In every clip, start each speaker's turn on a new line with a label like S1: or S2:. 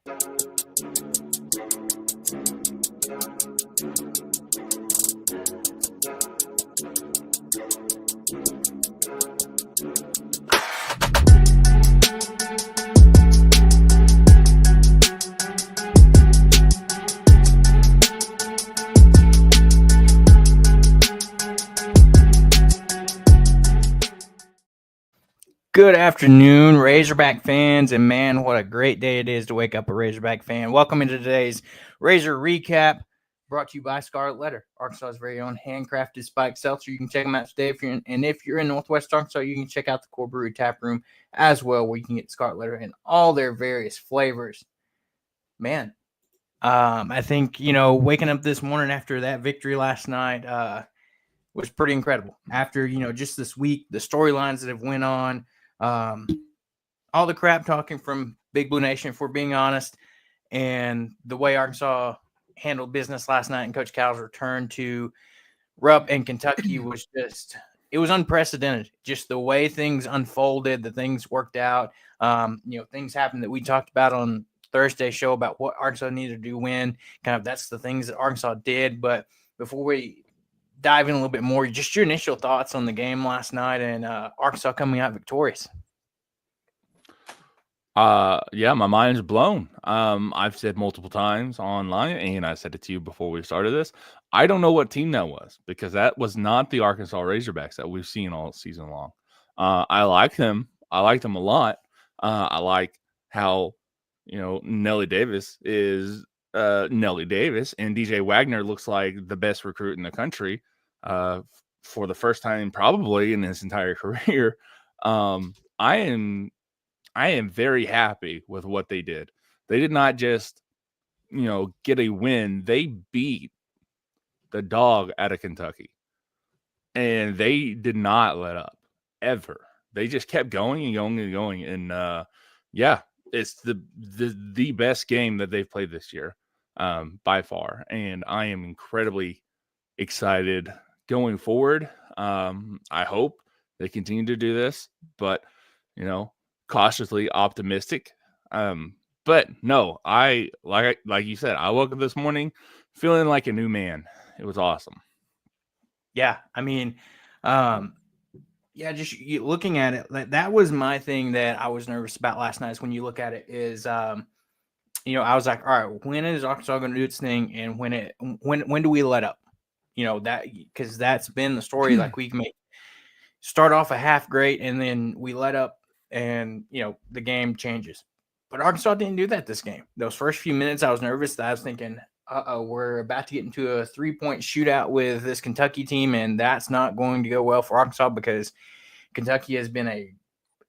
S1: Good afternoon, Razorback fans, and man, what a great day it is to wake up a Razorback fan. Welcome into today's Razor Recap, brought to you by Scarlet Letter, Arkansas's very own handcrafted spiked seltzer. You can check them out today. If you're in Northwest Arkansas, you can check out the Core Brewery Tap Room as well, where you can get Scarlet Letter in all their various flavors. Man, I think, waking up this morning after that victory last night was pretty incredible. After, just this week, the storylines that have went on, all the crap talking from Big Blue Nation, if we're being honest, and the way Arkansas handled business last night and Coach Cal's return to Rupp and Kentucky was it was unprecedented. Just the way things unfolded, the things worked out. Things happened that we talked about on Thursday's show about what Arkansas needed to do win. Kind of that's the things that Arkansas did. But before we dive in a little bit more, just your initial thoughts on the game last night and Arkansas coming out victorious.
S2: Yeah, my mind is blown. I've said multiple times online, and I said it to you before we started this. I don't know what team that was, because that was not the Arkansas Razorbacks that we've seen all season long. I like them. I like them a lot. I like how, Nelly Davis is Nelly Davis, and DJ Wagner looks like the best recruit in the country for the first time probably in his entire career. I am very happy with what they did. They did not just, get a win. They beat the dog out of Kentucky, and they did not let up ever. They just kept going and going and going. And it's the best game that they've played this year by far. And I am incredibly excited going forward. I hope they continue to do this, but, cautiously optimistic. But no, I like you said, I woke up this morning feeling like a new man. It was awesome.
S1: Yeah, I mean, just looking at it, that was my thing that I was nervous about last night. Is when you look at it, is I was like, all right, when is Arkansas going to do its thing, and when do we let up? That because that's been the story. Like we may start off a half great, and then we let up, and the game changes. But Arkansas didn't do that this game. Those first few minutes, I was nervous. I was thinking, we're about to get into a 3-point shootout with this Kentucky team, and that's not going to go well for Arkansas because Kentucky has been an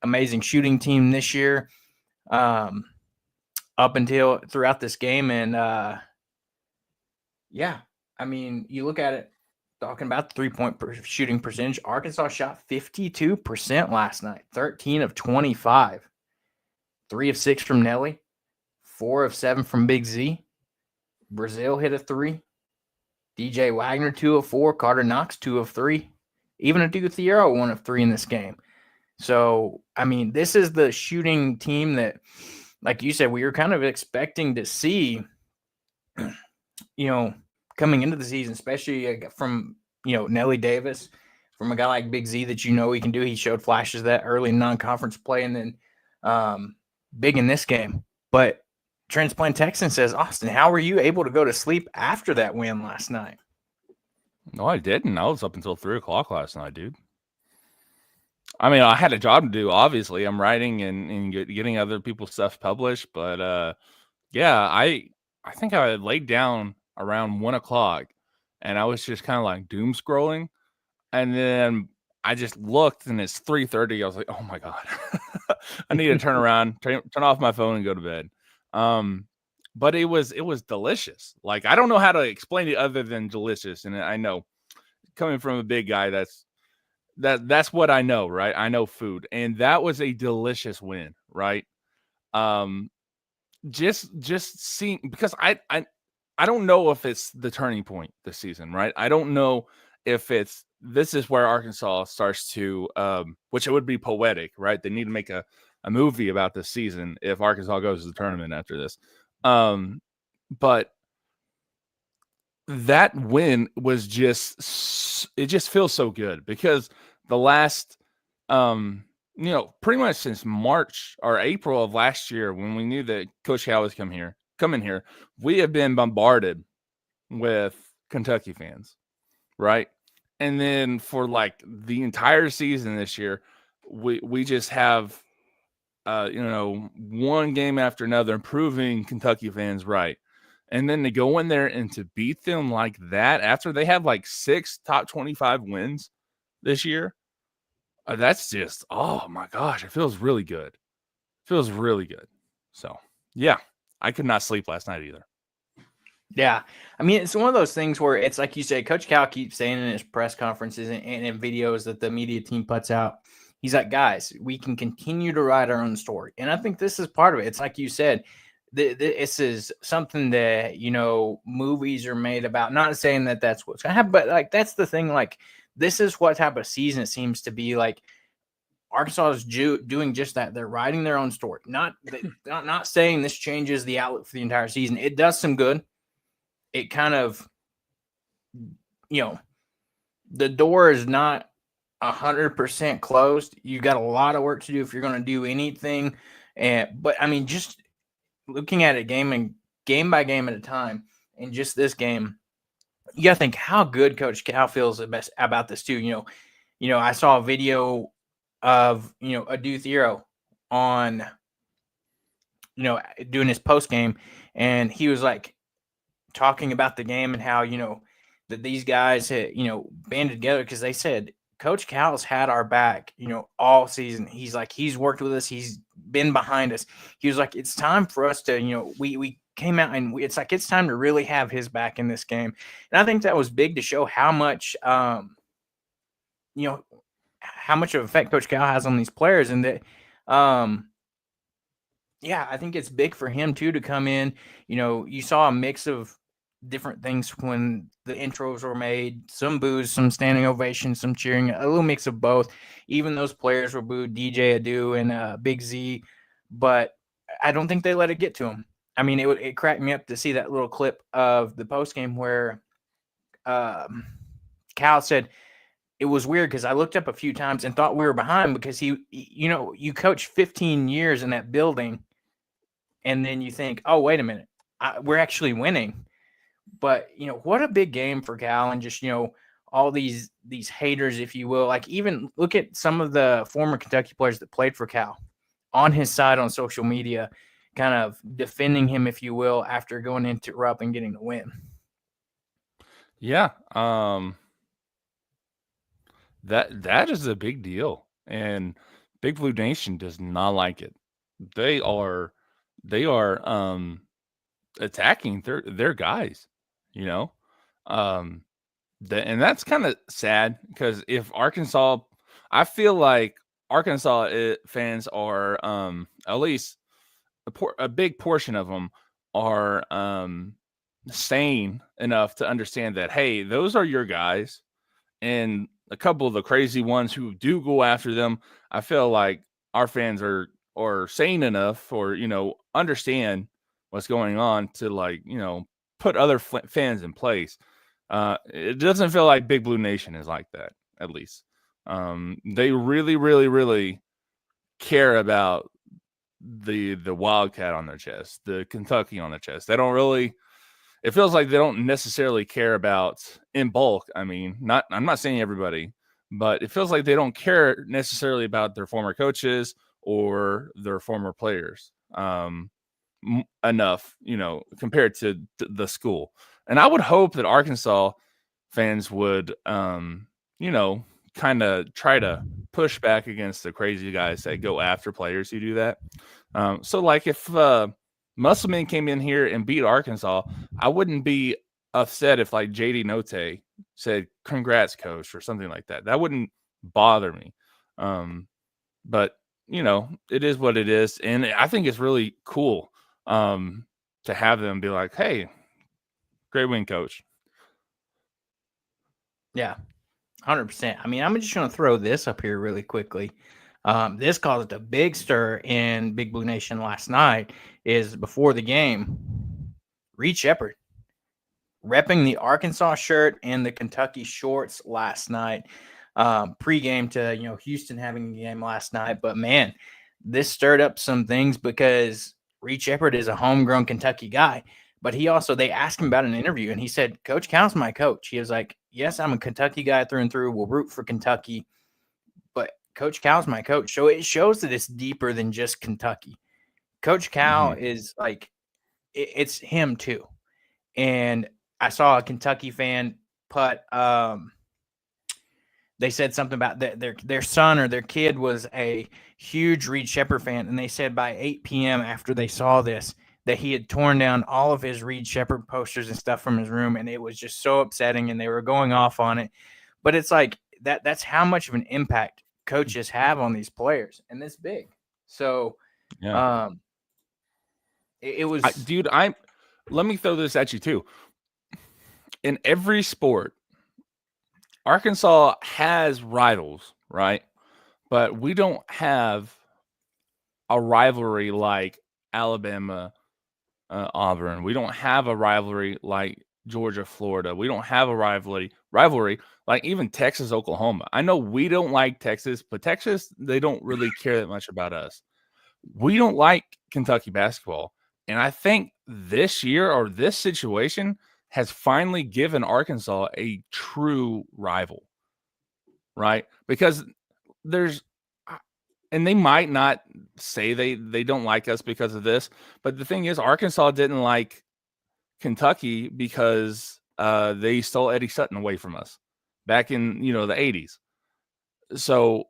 S1: amazing shooting team this year, up until throughout this game. And I mean, you look at it, talking about the 3-point shooting percentage, Arkansas shot 52% last night, 13 of 25, 3 of 6 from Nelly, 4 of 7 from Big Z. Brazil hit a 3. DJ Wagner, 2 of 4. Carter Knox, 2 of 3. Even a Duke Thiero, 1 of 3 in this game. So, I mean, this is the shooting team that, like you said, we were kind of expecting to see, coming into the season, especially from, Nelly Davis, from a guy like Big Z that he can do. He showed flashes of that early non-conference play, and then big in this game. But Transplant Texan says, Austin, how were you able to go to sleep after that win last night?
S2: No, I didn't. I was up until 3 o'clock last night, dude. I mean, I had a job to do, obviously. I'm writing and getting other people's stuff published. But, I think I had laid down around 1 o'clock, and I was just kind of like doom scrolling. And then I just looked, and it's 3:30. I was like, oh, my God. I need to turn around, turn off my phone and go to bed. But it was delicious. Like, I don't know how to explain it other than delicious. And I know, coming from a big guy, that's what I know, right? I know food, and that was a delicious win, right? Just seeing, because I don't know if it's the turning point this season, right? I don't know if this is where Arkansas starts to, which it would be poetic, right? They need to make a movie about this season if Arkansas goes to the tournament after this. But that win was it just feels so good because the last, pretty much since March or April of last year, when we knew that Coach Cal was coming here, we have been bombarded with Kentucky fans, right? And then for like the entire season this year, we just have, one game after another proving Kentucky fans right. And then to go in there and to beat them like that after they have like 6 top 25 wins this year, that's just, oh my gosh, it feels really good. Feels really good. So, yeah, I could not sleep last night either.
S1: Yeah. I mean, it's one of those things where it's like you said, Coach Cal keeps saying in his press conferences and in videos that the media team puts out, he's like, guys, we can continue to write our own story. And I think this is part of it. It's like you said, this is something that, movies are made about. Not saying that that's what's going to happen, but like, that's the thing. Like, this is what type of season it seems to be. Like, Arkansas is doing just that. They're writing their own story. Not saying this changes the outlook for the entire season. It does some good. It kind of, the door is not 100% closed. You got a lot of work to do if you're going to do anything. But I mean, just looking at it game by game at a time, and just this game, you got to think how good Coach Cal feels about this too. I saw a video of Adu Thero on doing his post game, and he was like talking about the game and how that these guys had banded together because they said Coach Cal's had our back all season. He's like, he's worked with us, he's been behind us. He was like, it's time for us to we came out and it's like it's time to really have his back in this game. And I think that was big to show how much how much of effect Coach Cal has on these players. And that I think it's big for him too to come in. You saw a mix of different things when the intros were made, some boos, some standing ovations, some cheering, a little mix of both. Even those players were booed, DJ Adu and Big Z, but I don't think they let it get to him. I mean, it cracked me up to see that little clip of the post game where Cal said it was weird because I looked up a few times and thought we were behind because you coached 15 years in that building, and then you think, oh, wait a minute, we're actually winning. But, what a big game for Cal, and just, all these haters, if you will. Like, even look at some of the former Kentucky players that played for Cal on his side on social media, kind of defending him, if you will, after going into Rupp and getting the win.
S2: Yeah. That is a big deal. And Big Blue Nation does not like it. They are attacking their guys, and that's kind of sad because if Arkansas, I feel like Arkansas fans are at least a big portion of them are sane enough to understand that, hey, those are your guys, and a couple of the crazy ones who do go after them, I feel like our fans are sane enough or understand what's going on to put other fans in place. It doesn't feel like Big Blue Nation is like that, at least. They really, really, really care about the Wildcat on their chest, the Kentucky on their chest. They don't really. It feels like they don't necessarily care about in bulk. I mean, I'm not saying everybody, but it feels like they don't care necessarily about their former coaches or their former players enough, compared to the school. And I would hope that Arkansas fans would, kind of try to push back against the crazy guys that go after players who do that. So like if Musselman came in here and beat Arkansas, I wouldn't be upset if like JD Note said, "Congrats, coach," or something like that. That wouldn't bother me. But it is what it is. And I think it's really cool to have them be like, "Hey, great win, coach."
S1: Yeah, 100%. I mean, I'm just going to throw this up here really quickly. This caused a big stir in Big Blue Nation last night. Is before the game, Reed Sheppard repping the Arkansas shirt and the Kentucky shorts last night, pregame to Houston having a game last night. But man, this stirred up some things because Reed Sheppard is a homegrown Kentucky guy. But they asked him about an interview, and he said, Coach Cal's my coach. He was like, yes, I'm a Kentucky guy through and through. We'll root for Kentucky. But Coach Cal's my coach. So it shows that it's deeper than just Kentucky. Coach Cal is like, it's him too. And I saw a Kentucky fan put, they said something about their son or their kid was a huge Reed Sheppard fan. And they said by 8 p.m. after they saw this, that he had torn down all of his Reed Sheppard posters and stuff from his room. And it was just so upsetting, and they were going off on it. But it's like that's how much of an impact coaches have on these players, and it's big. So,
S2: yeah.
S1: It was,
S2: dude. Let me throw this at you too. In every sport, Arkansas has rivals, right? But we don't have a rivalry like Alabama, Auburn. We don't have a rivalry like Georgia, Florida. We don't have a rivalry like even Texas, Oklahoma. I know we don't like Texas, but Texas, they don't really care that much about us. We don't like Kentucky basketball. And I think this year or this situation has finally given Arkansas a true rival, right? Because and they might not say they don't like us because of this, but the thing is, Arkansas didn't like Kentucky because they stole Eddie Sutton away from us back in the 80s. So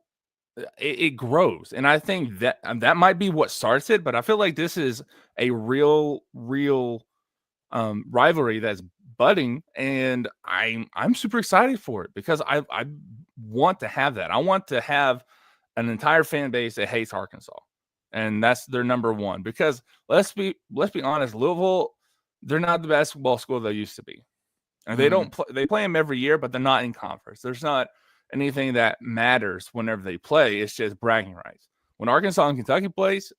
S2: it grows, and I think that might be what starts it. But I feel like this is a real rivalry that's budding, and I'm super excited for it because I want to have that. I want to have an entire fan base that hates Arkansas, and that's their number one. Because let's be honest, Louisville, they're not the basketball school they used to be, and they play them every year, but they're not in conference. There's not anything that matters whenever they play. It's just bragging rights. When Arkansas and Kentucky plays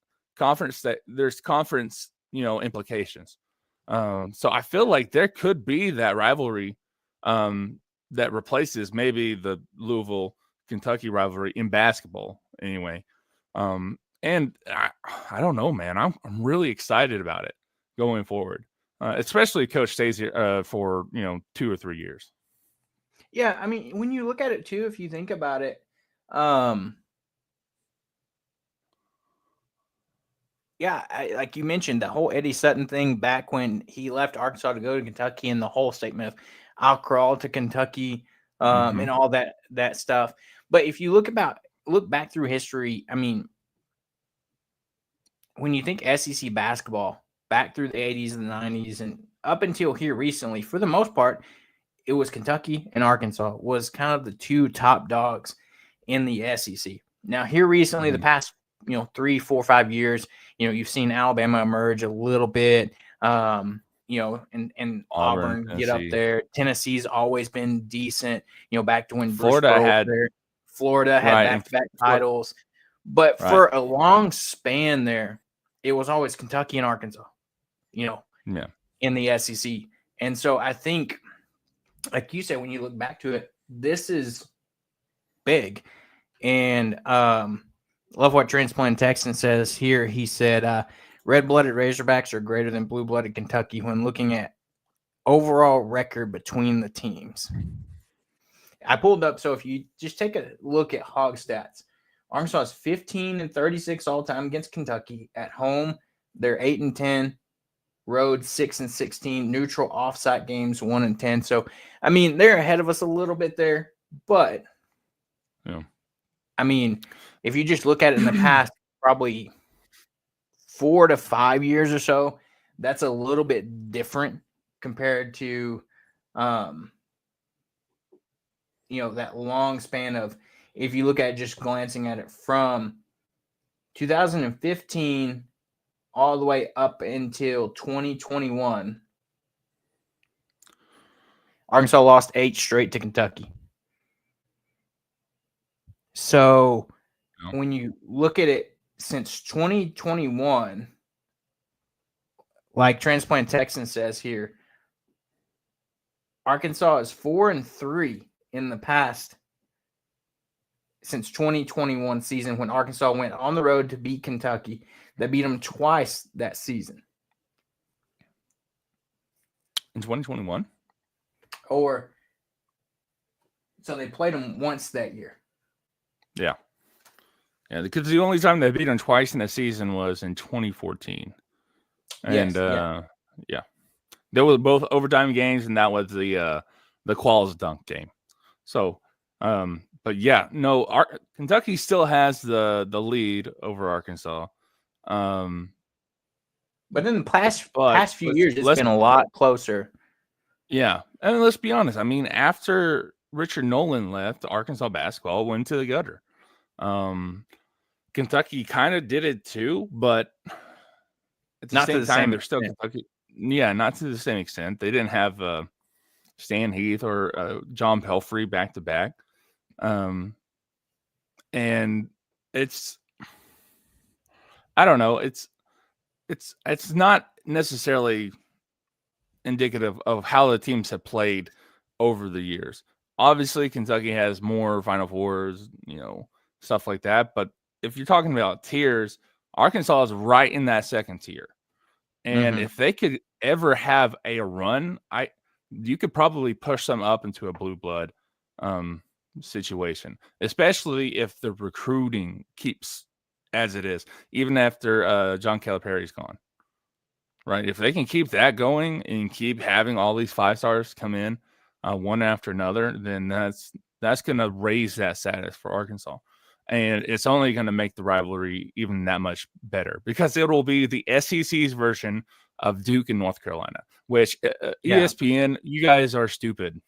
S2: there's conference implications. So I feel like there could be that rivalry that replaces maybe the Louisville Kentucky rivalry in basketball anyway. And I don't know, man. I'm really excited about it going forward, especially if Coach stays here for 2 or 3 years.
S1: Yeah, I mean, when you look at it too, if you think about it, like you mentioned, the whole Eddie Sutton thing back when he left Arkansas to go to Kentucky, and the whole statement of "I'll crawl to Kentucky," and all that stuff. But if you look back through history, I mean, when you think SEC basketball back through the 80s and the 90s and up until here recently, for the most part, it was Kentucky and Arkansas was kind of the two top dogs in the SEC. Now, here recently, the past 3, 4, 5 years, you've seen Alabama emerge a little bit, and Auburn get up there. Tennessee's always been decent, back to when
S2: Florida had
S1: back-to-back titles. But for a long span there, it was always Kentucky and Arkansas, in the SEC. And so I think, like you said, when you look back to it, this is big. And love what Transplant Texan says here. He said, red-blooded Razorbacks are greater than blue-blooded Kentucky when looking at overall record between the teams. I pulled up, so if you just take a look at Hawgs stats, Arkansas is 15-36 all-time against Kentucky. At home, they're 8-10. Road 6-16, neutral offsite games 1-10. So, I mean, they're ahead of us a little bit there, but I mean, if you just look at it in the past, probably 4 to 5 years or so, that's a little bit different compared to, that long span of, if you look at just glancing at it from 2015 all the way up until 2021, Arkansas lost 8 straight to Kentucky. So when you look at it since 2021, like Transplant Texan says here, Arkansas is 4-3 in the past since 2021 season when Arkansas went on the road to beat Kentucky. They beat them twice that season.
S2: In 2021?
S1: Or so they played them once that year.
S2: Yeah. Yeah, because the only time they beat them twice in a season was in 2014. And yeah. There were both overtime games, and that was the Qualls dunk game. So, but yeah, no, Kentucky still has the lead over Arkansas.
S1: But in the past few years, it's been a lot closer.
S2: Yeah, and let's be honest. I mean, after Richard Nolan left, Arkansas basketball went to the gutter. Kentucky kind of did it too, but at the same time, they're still Kentucky. Yeah, not to the same extent. They didn't have Stan Heath or John Pelfrey back to back. And it's, I don't know. It's not necessarily indicative of how the teams have played over the years. Obviously, Kentucky has more Final Fours, stuff like that. But if you're talking about tiers, Arkansas is right in that second tier. And if they could ever have a run, you could probably push them up into a blue blood situation, especially if the recruiting keeps as it is, even after John Calipari is gone. Right? If they can keep that going and keep having all these 5-stars come in one after another, then that's going to raise that status for Arkansas. And it's only going to make the rivalry even that much better because it will be the SEC's version of Duke and North Carolina, which ESPN, you guys are stupid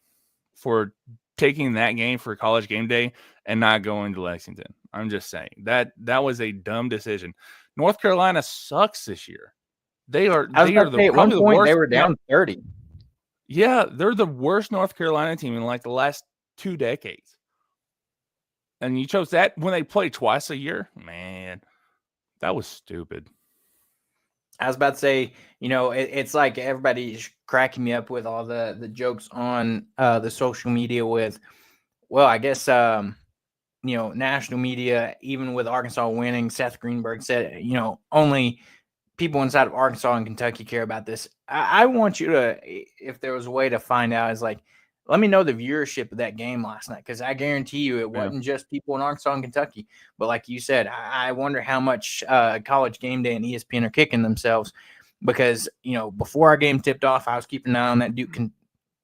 S2: for taking that game for college game day and not going to Lexington. I'm just saying that was a dumb decision. North Carolina sucks this year. They are probably the worst.
S1: They were down 30.
S2: Yeah, they're the worst North Carolina team in like the last 2 decades. And you chose that when they play twice a year? Man, that was stupid.
S1: I was about to say, it's like everybody's cracking me up with all the jokes on the social media with, well, I guess, national media, even with Arkansas winning, Seth Greenberg said, only people inside of Arkansas and Kentucky care about this. I want you to, if there was a way to find out, is like, let me know the viewership of that game last night, because I guarantee you it wasn't just people in Arkansas and Kentucky. But like you said, I wonder how much College Game Day and ESPN are kicking themselves because, before our game tipped off, I was keeping an eye on that Duke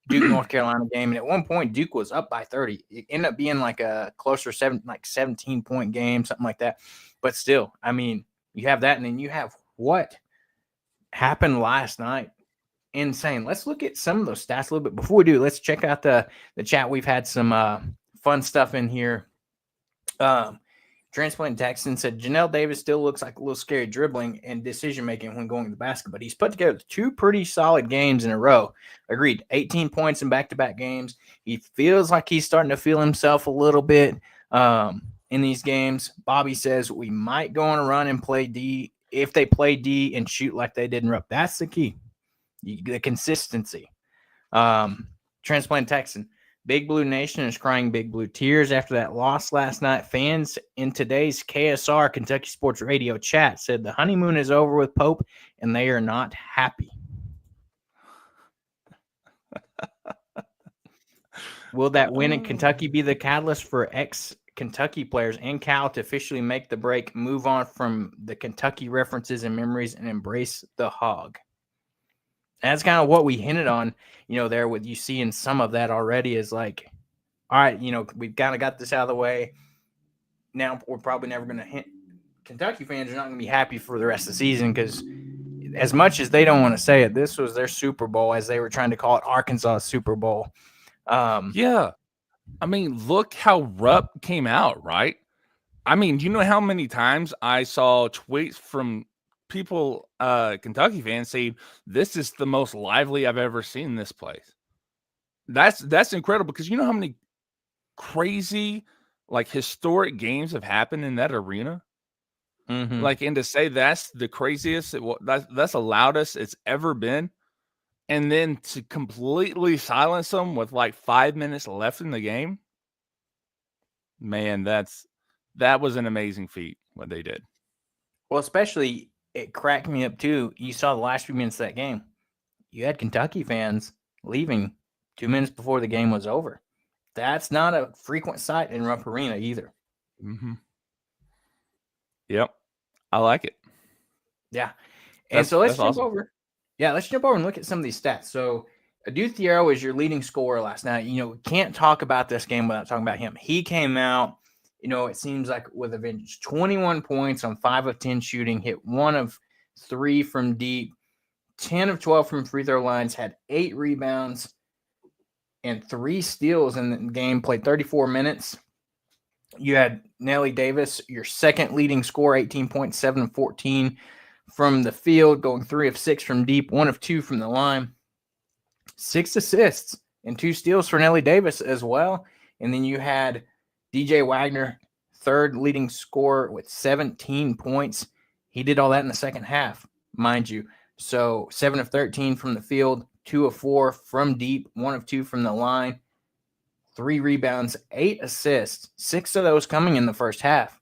S1: North Carolina game. And at one point, Duke was up by 30. It ended up being like a closer 17-point game, something like that. But still, I mean, you have that, and then you have what happened last night. Insane. Let's look at some of those stats a little bit. Before we do, let's check out the chat. We've had some fun stuff in here. Transplant Texan said Janelle Davis still looks like a little scary dribbling and decision-making when going to the basket, but he's put together 2 pretty solid games in a row. Agreed. 18 points in back-to-back games. He feels like he's starting to feel himself a little bit in these games. Bobby says we might go on a run and play D if they play D and shoot like they did in Rupp. That's the key. The consistency. Transplant Texan. Big Blue Nation is crying big blue tears after that loss last night. Fans in today's KSR, Kentucky Sports Radio chat, said the honeymoon is over with Pope and they are not happy. Will that win in Kentucky be the catalyst for ex-Kentucky players and Cal to officially make the break, move on from the Kentucky references and memories, and embrace the Hog? That's kind of what we hinted on, there with you seeing some of that already is like, all right, we've kind of got this out of the way. Now we're probably never going to hit. Kentucky fans are not going to be happy for the rest of the season because as much as they don't want to say it, this was their Super Bowl, as they were trying to call it Arkansas Super Bowl.
S2: Yeah. I mean, look how Rupp came out, right? I mean, do you know how many times I saw tweets from people, Kentucky fans, saying this is the most lively I've ever seen this place? That's incredible because you know how many crazy, like, historic games have happened in that arena? Like, and to say that's the craziest, that's the loudest it's ever been, and then to completely silence them with like 5 minutes left in the game, man, that was an amazing feat what they did.
S1: Well, especially it cracked me up too. You saw the last few minutes of that game. You had Kentucky fans leaving 2 minutes before the game was over. That's not a frequent sight in Rupp Arena either.
S2: Yep, I like it.
S1: Yeah, and so let's jump
S2: awesome.
S1: over. Yeah, let's jump over and look at some of these stats. So Adu Thiero is your leading scorer last night. We can't talk about this game without talking about him. He came out, it seems like with a vengeance. 21 points on 5 of 10 shooting, hit 1 of 3 from deep, 10 of 12 from free throw lines, had 8 rebounds and 3 steals in the game, played 34 minutes. You had Nelly Davis, your second leading scorer, 18 points, 7 of 14 from the field, going 3 of 6 from deep, 1 of 2 from the line. 6 assists and 2 steals for Nelly Davis as well. And then you had DJ Wagner, third leading scorer with 17 points. He did all that in the second half, mind you. So 7 of 13 from the field, 2 of 4 from deep, 1 of 2 from the line, 3 rebounds, 8 assists, 6 of those coming in the first half.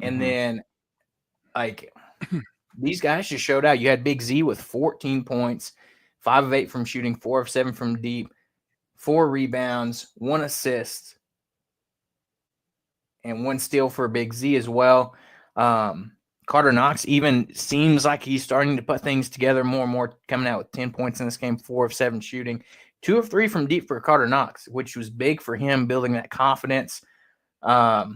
S1: And then, like, these guys just showed out. You had Big Z with 14 points, 5 of 8 from shooting, 4 of 7 from deep, 4 rebounds, 1 assist, and 1 steal for Big Z as well. Carter Knox even seems like he's starting to put things together more and more, coming out with 10 points in this game, 4 of 7 shooting, 2 of 3 from deep for Carter Knox, which was big for him, building that confidence. 4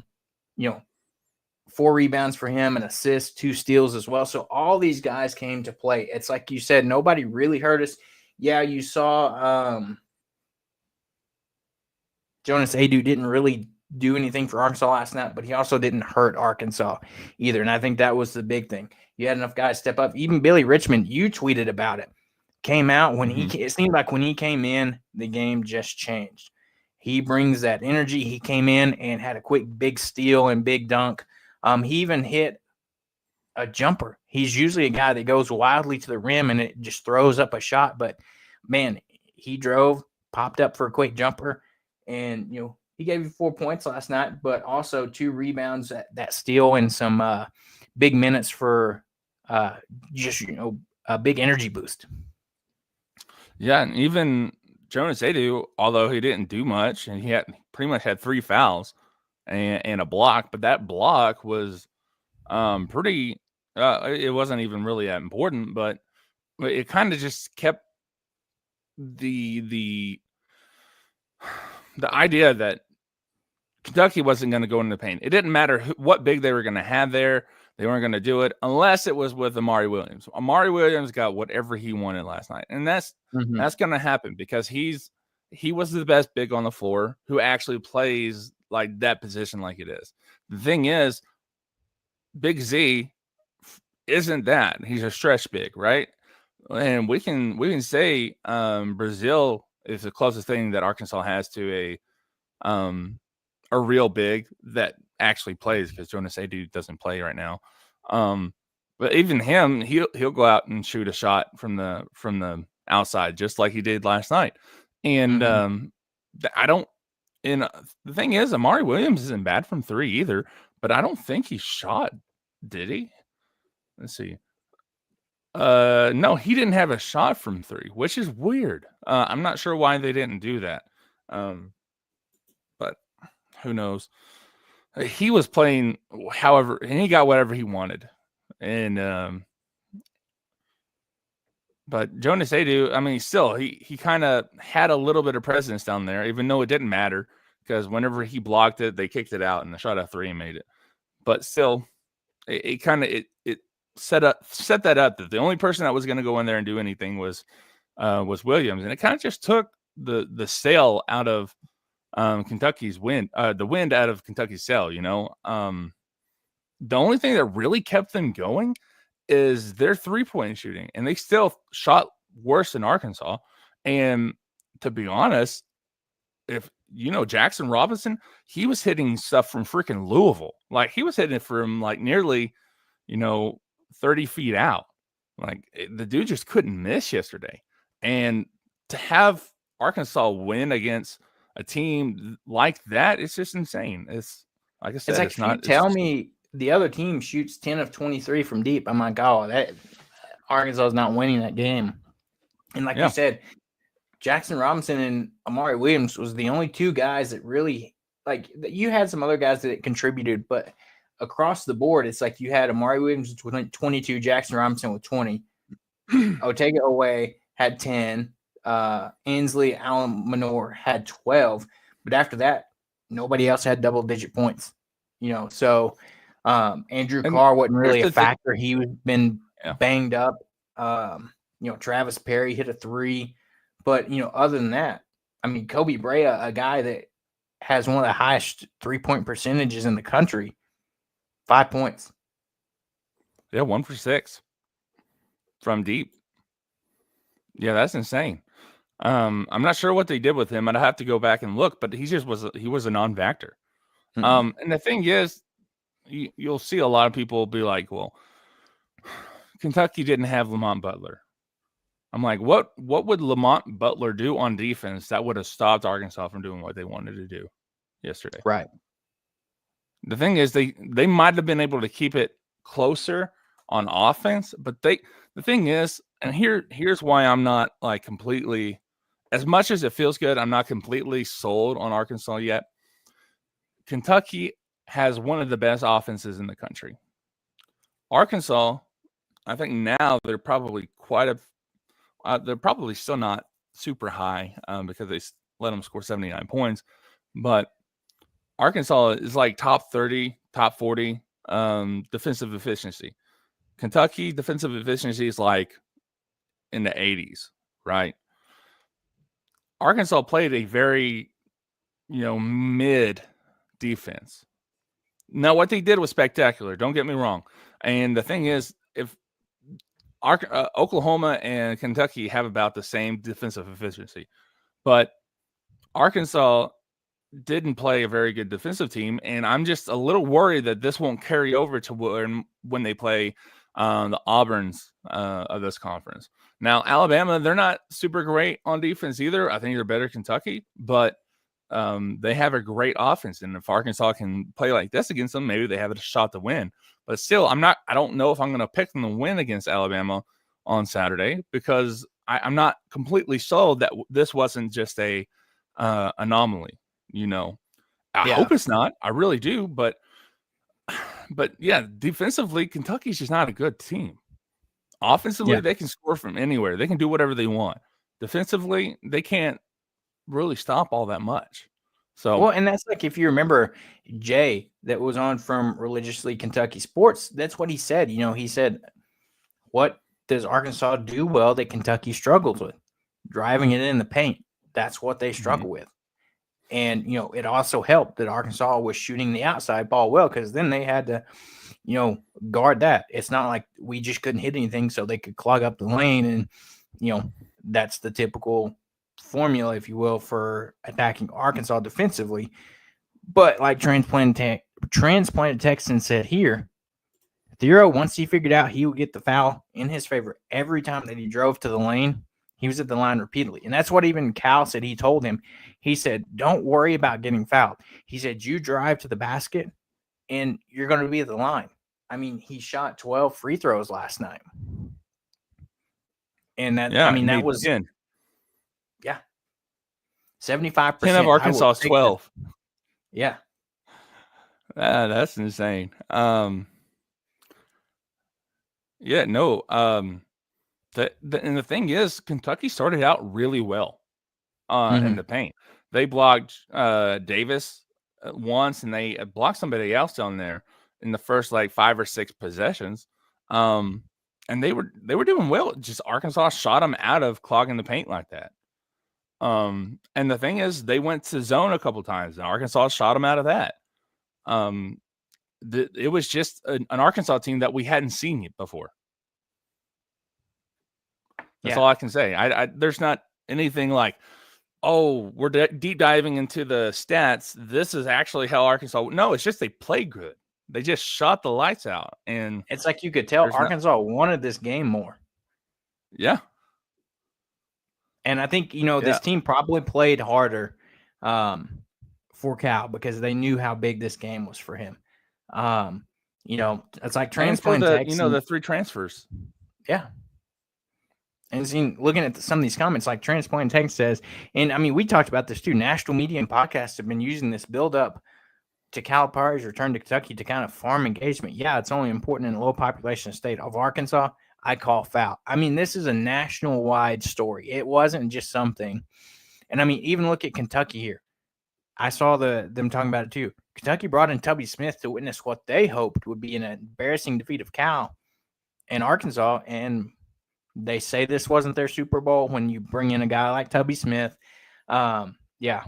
S1: rebounds for him, an assist, 2 steals as well. So all these guys came to play. It's like you said, nobody really hurt us. Yeah, you saw Jonas Adu didn't really do anything for Arkansas last night, but he also didn't hurt Arkansas either. And I think that was the big thing. You had enough guys step up. Even Billy Richmond, you tweeted about it, came out when it seemed like when he came in, the game just changed. He brings that energy. He came in and had a quick big steal and big dunk. He even hit a jumper. He's usually a guy that goes wildly to the rim and it just throws up a shot. But, man, he drove, popped up for a quick jumper, and, he gave you 4 points last night, but also 2 rebounds, that steal, and some big minutes for just, a big energy boost.
S2: Yeah, and even Jonas Adu, although he didn't do much, and he pretty much had 3 fouls and a block, but that block was pretty. It wasn't even really that important, but it kind of just kept the idea that Kentucky wasn't going to go into the paint. It didn't matter what big they were going to have there. They weren't going to do it unless it was with Amari Williams. Amari Williams got whatever he wanted last night. And that's going to happen because he was the best big on the floor who actually plays like that position like it is. The thing is, Big Z isn't that. He's a stretch big, right? And we can say Brazil is the closest thing that Arkansas has to a real big that actually plays, because Jonas Adu doesn't play right now. But even him, he'll go out and shoot a shot from the outside just like he did last night. And the thing is, Amari Williams isn't bad from 3 either, but I don't think he shot. Did he? Let's see. No, he didn't have a shot from 3, which is weird. I'm not sure why they didn't do that. But who knows? He was playing however, and he got whatever he wanted. And but Jonas Adu, I mean, still he kind of had a little bit of presence down there, even though it didn't matter, because whenever he blocked it, they kicked it out and the shot at 3 and made it. But still, it set that up that the only person that was going to go in there and do anything was Williams, and it kind of just took the sail out of Kentucky's wind, the wind out of Kentucky's sail. The only thing that really kept them going is their 3-point shooting, and they still shot worse than Arkansas. And to be honest, if Jackson Robinson, he was hitting stuff from freaking Louisville. Like, he was hitting it from like nearly, 30 feet out. Like, the dude just couldn't miss yesterday. And to have Arkansas win against a team like that, it's just insane. It's like I said,
S1: it's like, if you tell me the other team shoots 10 of 23 from deep, I'm like, oh, that Arkansas is not winning that game. And like you said, Jackson Robinson and Amari Williams was the only two guys that really, like, you had some other guys that contributed, but across the board, it's like you had Amari Williams with 22, Jackson Robinson with 20, Otega Owe had 10, Ainsley Allen Minor had 12, but after that, nobody else had double-digit points. So Andrew Carr wasn't really a factor. He had been banged up. Travis Perry hit a 3. But, other than that, I mean, Kobe Brea, a guy that has one of the highest 3-point percentages in the country, 5 points.
S2: Yeah, 1 for 6 from deep. Yeah, that's insane. I'm not sure what they did with him. I'd have to go back and look, but he was a non-factor. And the thing is, you'll see a lot of people be like, well, Kentucky didn't have Lamont Butler. I'm like, what would Lamont Butler do on defense that would have stopped Arkansas from doing what they wanted to do yesterday?
S1: Right.
S2: The thing is, they might have been able to keep it closer on offense, but the thing is, and here's why I'm not like completely, as much as it feels good, I'm not completely sold on Arkansas yet. Kentucky has one of the best offenses in the country. Arkansas, I think now they're probably they're probably still not super high because they let them score 79 points. But Arkansas is like top 30, top 40 defensive efficiency. Kentucky defensive efficiency is like in the 80s, right? Arkansas played a very, mid defense. Now, what they did was spectacular. Don't get me wrong. And the thing is, if Oklahoma and Kentucky have about the same defensive efficiency, but Arkansas didn't play a very good defensive team, and I'm just a little worried that this won't carry over to when they play the Auburns of this conference. Now, Alabama, they're not super great on defense either. I think they're better Kentucky, but they have a great offense, and if Arkansas can play like this against them, maybe they have a shot to win. But still, I don't know if I'm going to pick them to win against Alabama on Saturday because I'm not completely sold that this wasn't just a anomaly. I hope it's not. I really do. But yeah, defensively, Kentucky's just not a good team. Offensively, they can score from anywhere. They can do whatever they want. Defensively, they can't really stop all that much. So,
S1: well, and that's like, if you remember Jay that was on from Religiously Kentucky Sports, that's what he said. He said, what does Arkansas do well that Kentucky struggles with? Driving it in the paint. That's what they struggle with. And, it also helped that Arkansas was shooting the outside ball well, because then they had to, guard that. It's not like we just couldn't hit anything so they could clog up the lane. And, that's the typical formula, if you will, for attacking Arkansas defensively. But like Transplanted Texan said here, Thero, once he figured out he would get the foul in his favor every time that he drove to the lane, he was at the line repeatedly. And that's what even Cal said. He told him, he said, don't worry about getting fouled. He said, you drive to the basket and you're going to be at the line. I mean, he shot 12 free throws last night. And that, that was
S2: 10.
S1: Yeah. 75%.
S2: 10 of Arkansas 12.
S1: Yeah.
S2: That's insane. Yeah, no. And the thing is, Kentucky started out really well in the paint. They blocked Davis once, and they blocked somebody else down there in the first like 5 or 6 possessions. And they were doing well. Just Arkansas shot them out of clogging the paint like that. And the thing is, they went to zone a couple times, and Arkansas shot them out of that. It was just an Arkansas team that we hadn't seen before. That's all I can say. There's not anything like Oh, we're deep diving into the stats. This is actually how Arkansas. No, it's just they played good. They just shot the lights out, and
S1: It's like you could tell Arkansas wanted this game more.
S2: Yeah.
S1: And I think, this team probably played harder for Cal because they knew how big this game was for him. It's like transplanting Texas.
S2: The 3 transfers.
S1: Yeah. And looking at some of these comments, like transplanting Texas says, and I mean, we talked about this too. National media and podcasts have been using this build-up to Calipari's return to Kentucky to kind of farm engagement. Yeah, it's only important in a low population state of Arkansas. I call foul. I mean, this is a national-wide story. It wasn't just something. And I mean, even look at Kentucky here. I saw them talking about it too. Kentucky brought in Tubby Smith to witness what they hoped would be an embarrassing defeat of Cal and Arkansas. And they say this wasn't their Super Bowl when you bring in a guy like Tubby Smith. Yeah,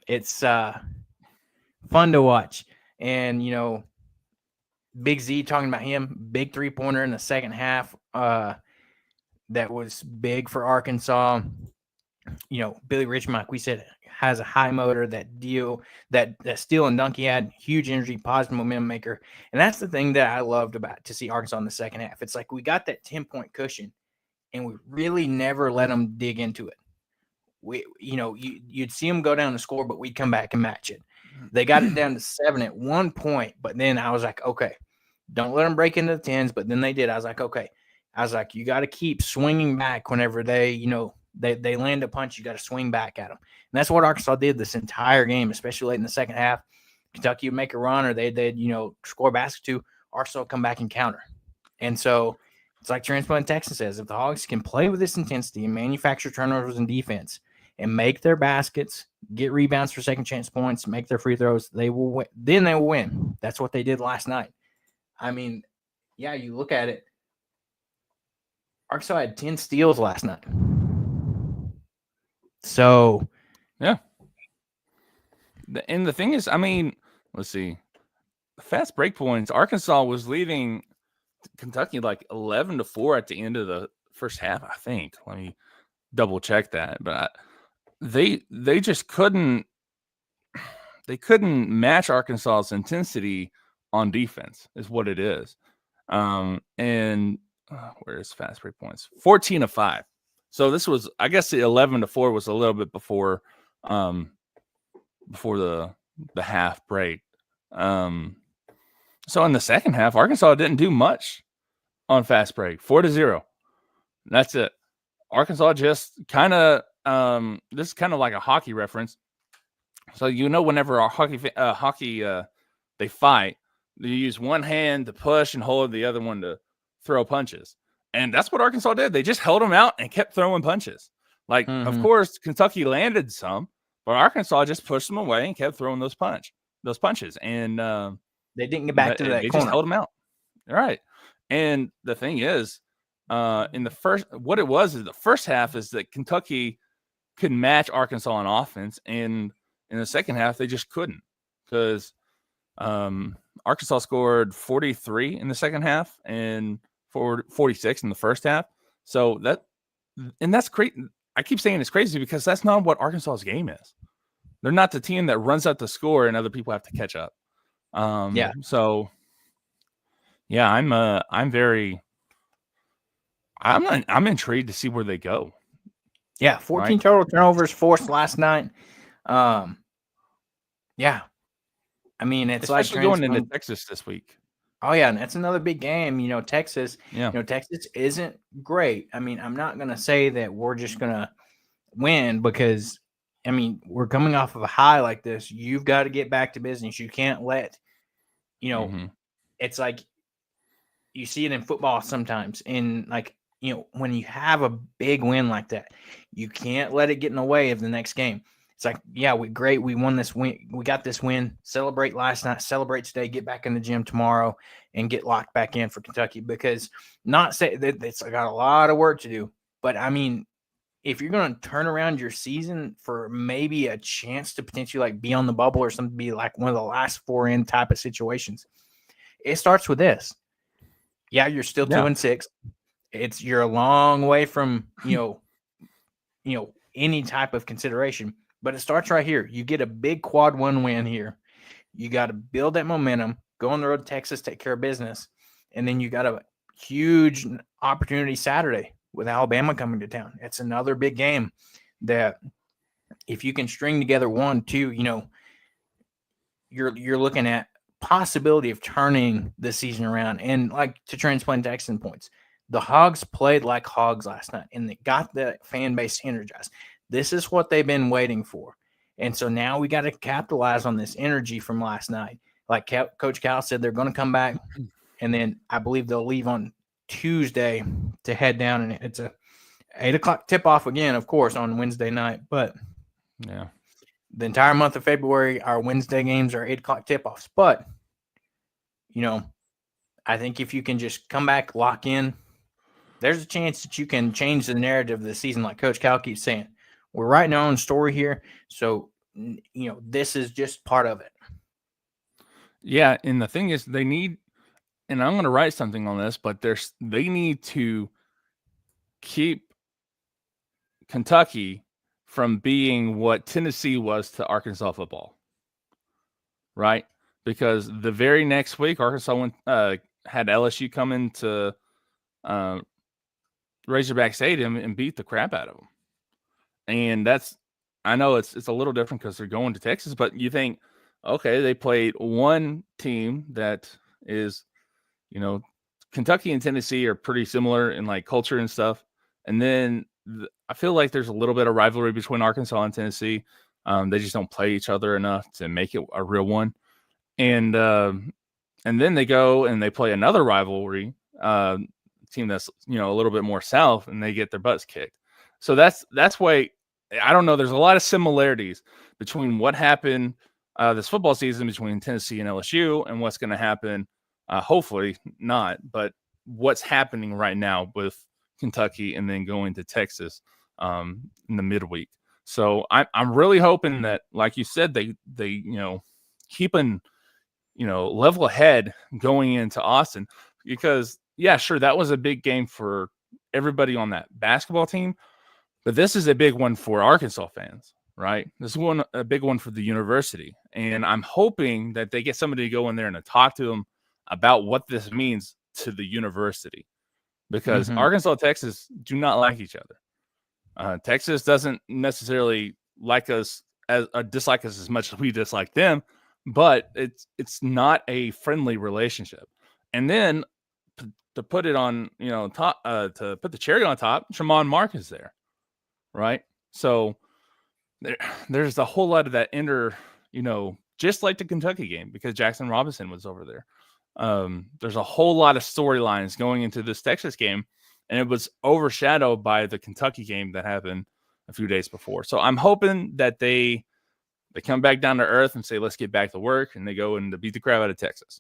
S1: it's fun to watch. And, Big Z talking about him, big 3-pointer in the second half. That was big for Arkansas. Billy Richmond, like we said, has a high motor. That steal and dunk he had, huge energy, positive momentum maker. And that's the thing that I loved about to see Arkansas in the second half. It's like we got that 10-point cushion, and we really never let them dig into it. You'd see them go down the score, but we'd come back and match it. They got it down to 7 at one point, but then I was like, okay, don't let them break into the 10s. But then they did. I was like, okay. I was like, you got to keep swinging back whenever they land a punch. You got to swing back at them. And that's what Arkansas did this entire game, especially late in the second half. Kentucky would make a run or they'd score a basket too. Arkansas would come back and counter. And so it's like Transplant Texas says, if the Hawgs can play with this intensity and manufacture turnovers in defense and make their baskets, get rebounds for second chance points, make their free throws, they will win. Then they will win. That's what they did last night. I mean, yeah, you look at it. Arkansas had 10 steals last night. So,
S2: yeah. And the thing is, I mean, let's see. Fast break points. Arkansas was leading Kentucky like 11-4 at the end of the first half, I think. Let me double check that. But they just couldn't match Arkansas's intensity on defense is what it is. And where's fast break points? 14 of 5. So this was, I guess the 11-4 was a little bit before the half break. So in the second half, Arkansas didn't do much on fast break. 4-0. That's it. Arkansas just kind of this is kind of like a hockey reference. So whenever our hockey they fight, they use one hand to push and hold the other one to throw punches. And that's what Arkansas did. They just held them out and kept throwing punches. Like, Of course, Kentucky landed some, but Arkansas just pushed them away and kept throwing those punches. And
S1: they didn't get back to that corner.
S2: They just held them out. All right. And the thing is, in the first half is that Kentucky could match Arkansas on offense, and in the second half they just couldn't because Arkansas scored 43 in the second half and 46 in the first half. So that's crazy. I keep saying it's crazy because that's not what Arkansas's game is. They're not the team that runs up the score and other people have to catch up.
S1: Yeah.
S2: So yeah, I'm intrigued to see where they go.
S1: Yeah, 14 total turnovers forced last night. Yeah. I mean, it's
S2: especially
S1: like
S2: going into Texas this week.
S1: Oh yeah, and that's another big game. Texas.
S2: Yeah.
S1: Texas isn't great. I mean, I'm not gonna say that we're just gonna win because, I mean, we're coming off of a high like this. You've got to get back to business. You can't let, It's like you see it in football sometimes. In like, when you have a big win like that, you can't let it get in the way of the next game. It's like, yeah, we won this win. We got this win. Celebrate last night. Celebrate today. Get back in the gym tomorrow and get locked back in for Kentucky. Because not say that it's got a lot of work to do, but I mean, if you're going to turn around your season for maybe a chance to potentially like be on the bubble or something, be like one of the last 4 in type of situations, it starts with this. Yeah, you're still 2-6. You're a long way from, any type of consideration. But it starts right here. You get a big quad one win here. You got to build that momentum, go on the road to Texas, take care of business. And then you got a huge opportunity Saturday with Alabama coming to town. It's another big game that if you can string together 1, 2, you're looking at possibility of turning the season around. And like to transplant Texan points, the Hogs played like Hogs last night, and they got the fan base energized. This is what they've been waiting for. And so now we got to capitalize on this energy from last night. Like Coach Cal said, they're going to come back, and then I believe they'll leave on Tuesday to head down, and it's a 8 o'clock tip-off again, of course, on Wednesday night. But
S2: yeah,
S1: the entire month of February, our Wednesday games are 8 o'clock tip-offs. But, I think if you can just come back, lock in, there's a chance that you can change the narrative of the season, like Coach Cal keeps saying. We're writing our own story here, so, this is just part of it.
S2: Yeah, and the thing is, they need, and I'm going to write something on this, but they need to keep Kentucky from being what Tennessee was to Arkansas football, right? Because the very next week, Arkansas had LSU come into Razorback Stadium and beat the crap out of them. And I know it's a little different because they're going to Texas, but you think, okay, they played one team that is, Kentucky and Tennessee are pretty similar in like culture and stuff. And then I feel like there's a little bit of rivalry between Arkansas and Tennessee. They just don't play each other enough to make it a real one. And then they go and they play another rivalry team that's, a little bit more south, and they get their butts kicked. So that's why I don't know. There's a lot of similarities between what happened this football season between Tennessee and LSU and what's going to happen. Hopefully not, but what's happening right now with Kentucky and then going to Texas in the midweek. So I'm really hoping that, like you said, they keeping level ahead going into Austin, because yeah, sure, that was a big game for everybody on that basketball team, but this is a big one for Arkansas fans, right? This is a big one for the university, and I'm hoping that they get somebody to go in there and to talk to them about what this means to the university, because Arkansas and Texas do not like each other. Texas doesn't necessarily like us dislike us as much as we dislike them, but it's not a friendly relationship. And then to put it on, top, to put the cherry on top, Tramon Mark is there, right? So there's a whole lot of that just like the Kentucky game, because Jackson Robinson was over there. There's a whole lot of storylines going into this Texas game, and it was overshadowed by the Kentucky game that happened a few days before. So I'm hoping that they come back down to earth and say, let's get back to work, and they go and beat the crap out of Texas.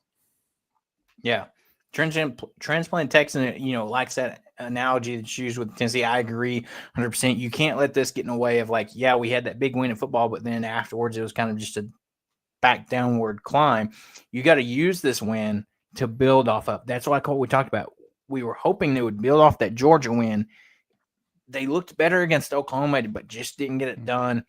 S1: Yeah. Transplant Texan, likes that analogy that's used with Tennessee. I agree 100%. You can't let this get in the way of like, yeah, we had that big win in football, but then afterwards it was kind of just a back downward climb. You got to use this win to build off of. That's like what we talked about. We were hoping they would build off that Georgia win. They looked better against Oklahoma, but just didn't get it done.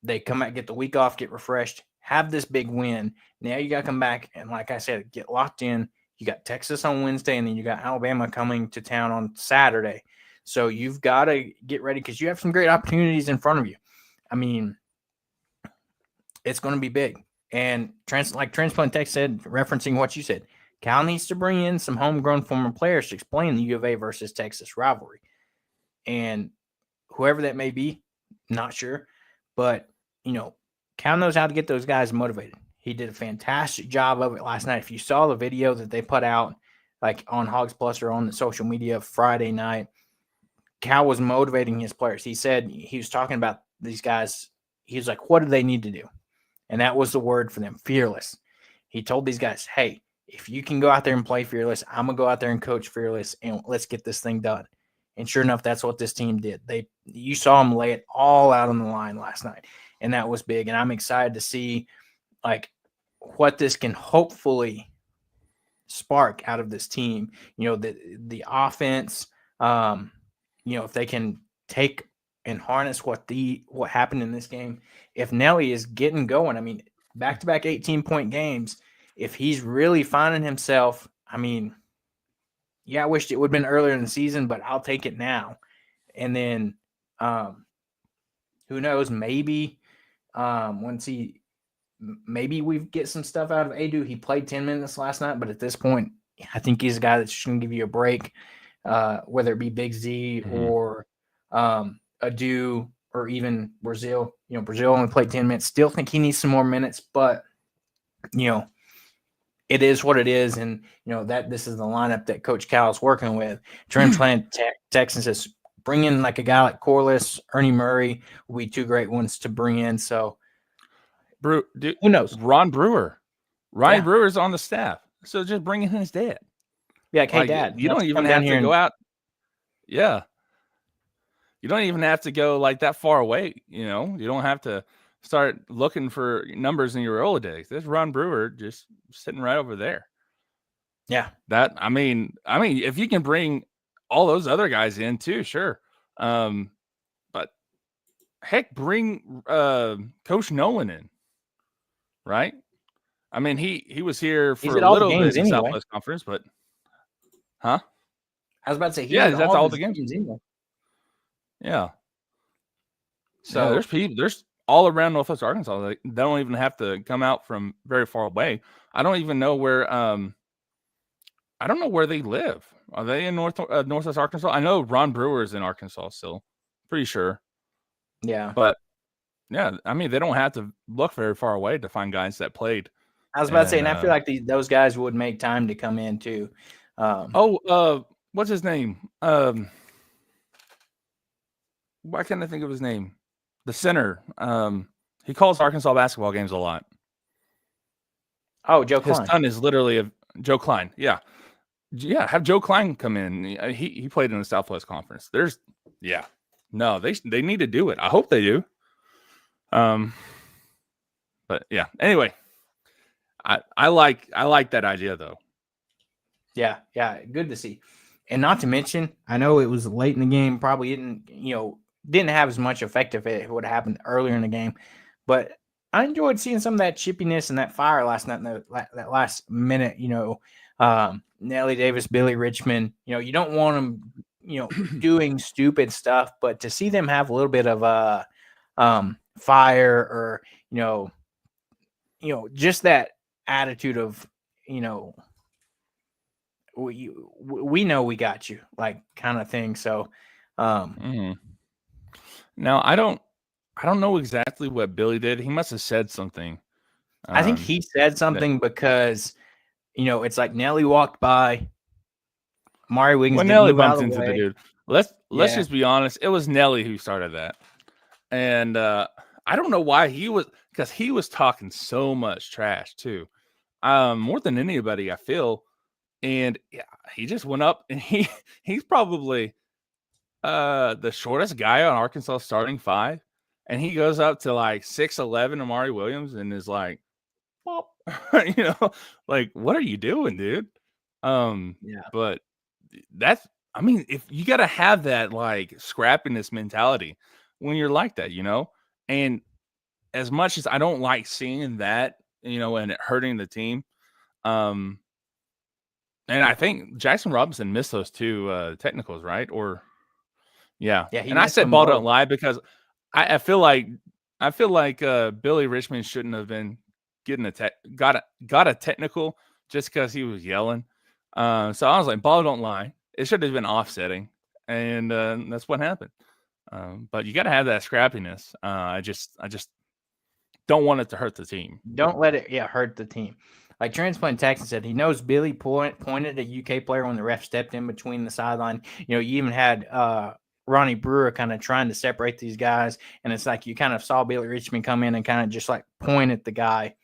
S1: They come back, get the week off, get refreshed, have this big win. Now you got to come back and, like I said, get locked in. You got Texas on Wednesday, and then you got Alabama coming to town on Saturday. So you've got to get ready, because you have some great opportunities in front of you. I mean, it's going to be big. And like Transplant Tech said, referencing what you said, Cal needs to bring in some homegrown former players to explain the U of A versus Texas rivalry. And whoever that may be, not sure. But, Cal knows how to get those guys motivated. He did a fantastic job of it last night. If you saw the video that they put out, like on Hawgs Plus or on the social media Friday night, Cal was motivating his players. He said he was talking about these guys. He was like, what do they need to do? And that was the word for them, fearless. He told these guys, hey, if you can go out there and play fearless, I'm going to go out there and coach fearless, and let's get this thing done. And sure enough, that's what this team did. You saw them lay it all out on the line last night, and that was big. And I'm excited to see like what this can hopefully spark out of this team. The offense, if they can take and harness what happened in this game. If Nelly is getting going, I mean, back-to-back 18-point games, if he's really finding himself, I mean, yeah, I wished it would have been earlier in the season, but I'll take it now. And then who knows, maybe maybe we get some stuff out of Adu. He played 10 minutes last night, but at this point, I think he's a guy that's just going to give you a break, whether it be Big Z or Adu or even Brazil. You know, Brazil only played 10 minutes. Still think he needs some more minutes, but, you know, it is what it is. And, you know, that this is the lineup that Coach Cal is working with. Transplant Texans says bring in like a guy like Corliss, Ernie Murray will be two great ones to bring in. So,
S2: Dude,
S1: who knows?
S2: Ryan Brewer's on the staff, so just bring in his dad.
S1: Yeah, like, hey, Dad,
S2: you don't even have to go out. Yeah, you don't even have to go like that far away. You know, you don't have to start looking for numbers in your Rolodex. There's Ron Brewer just sitting right over there.
S1: Yeah,
S2: I mean, if you can bring all those other guys in too, sure. But heck, bring Coach Nolan in. Right? I mean, he was here for a little bit in Southwest Conference, but
S1: I was about to say,
S2: that's all the games
S1: anyway.
S2: Yeah. So there's all around Northwest Arkansas. They don't even have to come out from very far away. I don't even know where I don't know where they live. Are they in Northwest Arkansas? I know Ron Brewer is in Arkansas still. Pretty sure.
S1: Yeah.
S2: But yeah, I mean, they don't have to look very far away to find guys that played.
S1: I was about to say, and I feel like those guys would make time to come in too.
S2: What's his name? Why can't I think of his name? The center. He calls Arkansas basketball games a lot.
S1: Oh, Joe Klein.
S2: His son is literally Joe Klein. Yeah. Have Joe Klein come in. He played in the Southwest Conference. No, they need to do it. I hope they do. But yeah. Anyway, I like that idea though.
S1: Yeah, good to see. And not to mention, I know it was late in the game, probably didn't have as much effect if it would have happened earlier in the game. But I enjoyed seeing some of that chippiness and that fire last night in that last minute, Nelly Davis, Billy Richmond, you don't want them, doing stupid stuff, but to see them have a little bit of fire or, just that attitude of, we know we got you, like kind of thing. So,
S2: now I don't know exactly what Billy did. He must have said something.
S1: I think he said something because, it's like Nelly walked by. Mari Wiggins.
S2: When Nelly bumped into the dude, let's just be honest. It was Nelly who started that, and I don't know why because he was talking so much trash too, more than anybody I feel, and he just went up and he's probably the shortest guy on Arkansas starting five, and he goes up to like 6'11" Amari Williams and is like, "Pop," like, what are you doing, dude? But if you got to have that like scrappiness mentality when you're like that, and as much as I don't like seeing that, and it hurting the team, and I think Jackson Robinson missed those two technicals, right? Or and I said ball don't lie because I feel like Billy Richmond shouldn't have been getting got a technical just because he was yelling. So I was like, ball don't lie. It should have been offsetting, and that's what happened. But you got to have that scrappiness. I just don't want it to hurt the team.
S1: Don't let it hurt the team. Like Transplant Texan said, he knows Billy pointed at a UK player when the ref stepped in between the sideline. You even had Ronnie Brewer kind of trying to separate these guys, and it's like you kind of saw Billy Richmond come in and kind of just like point at the guy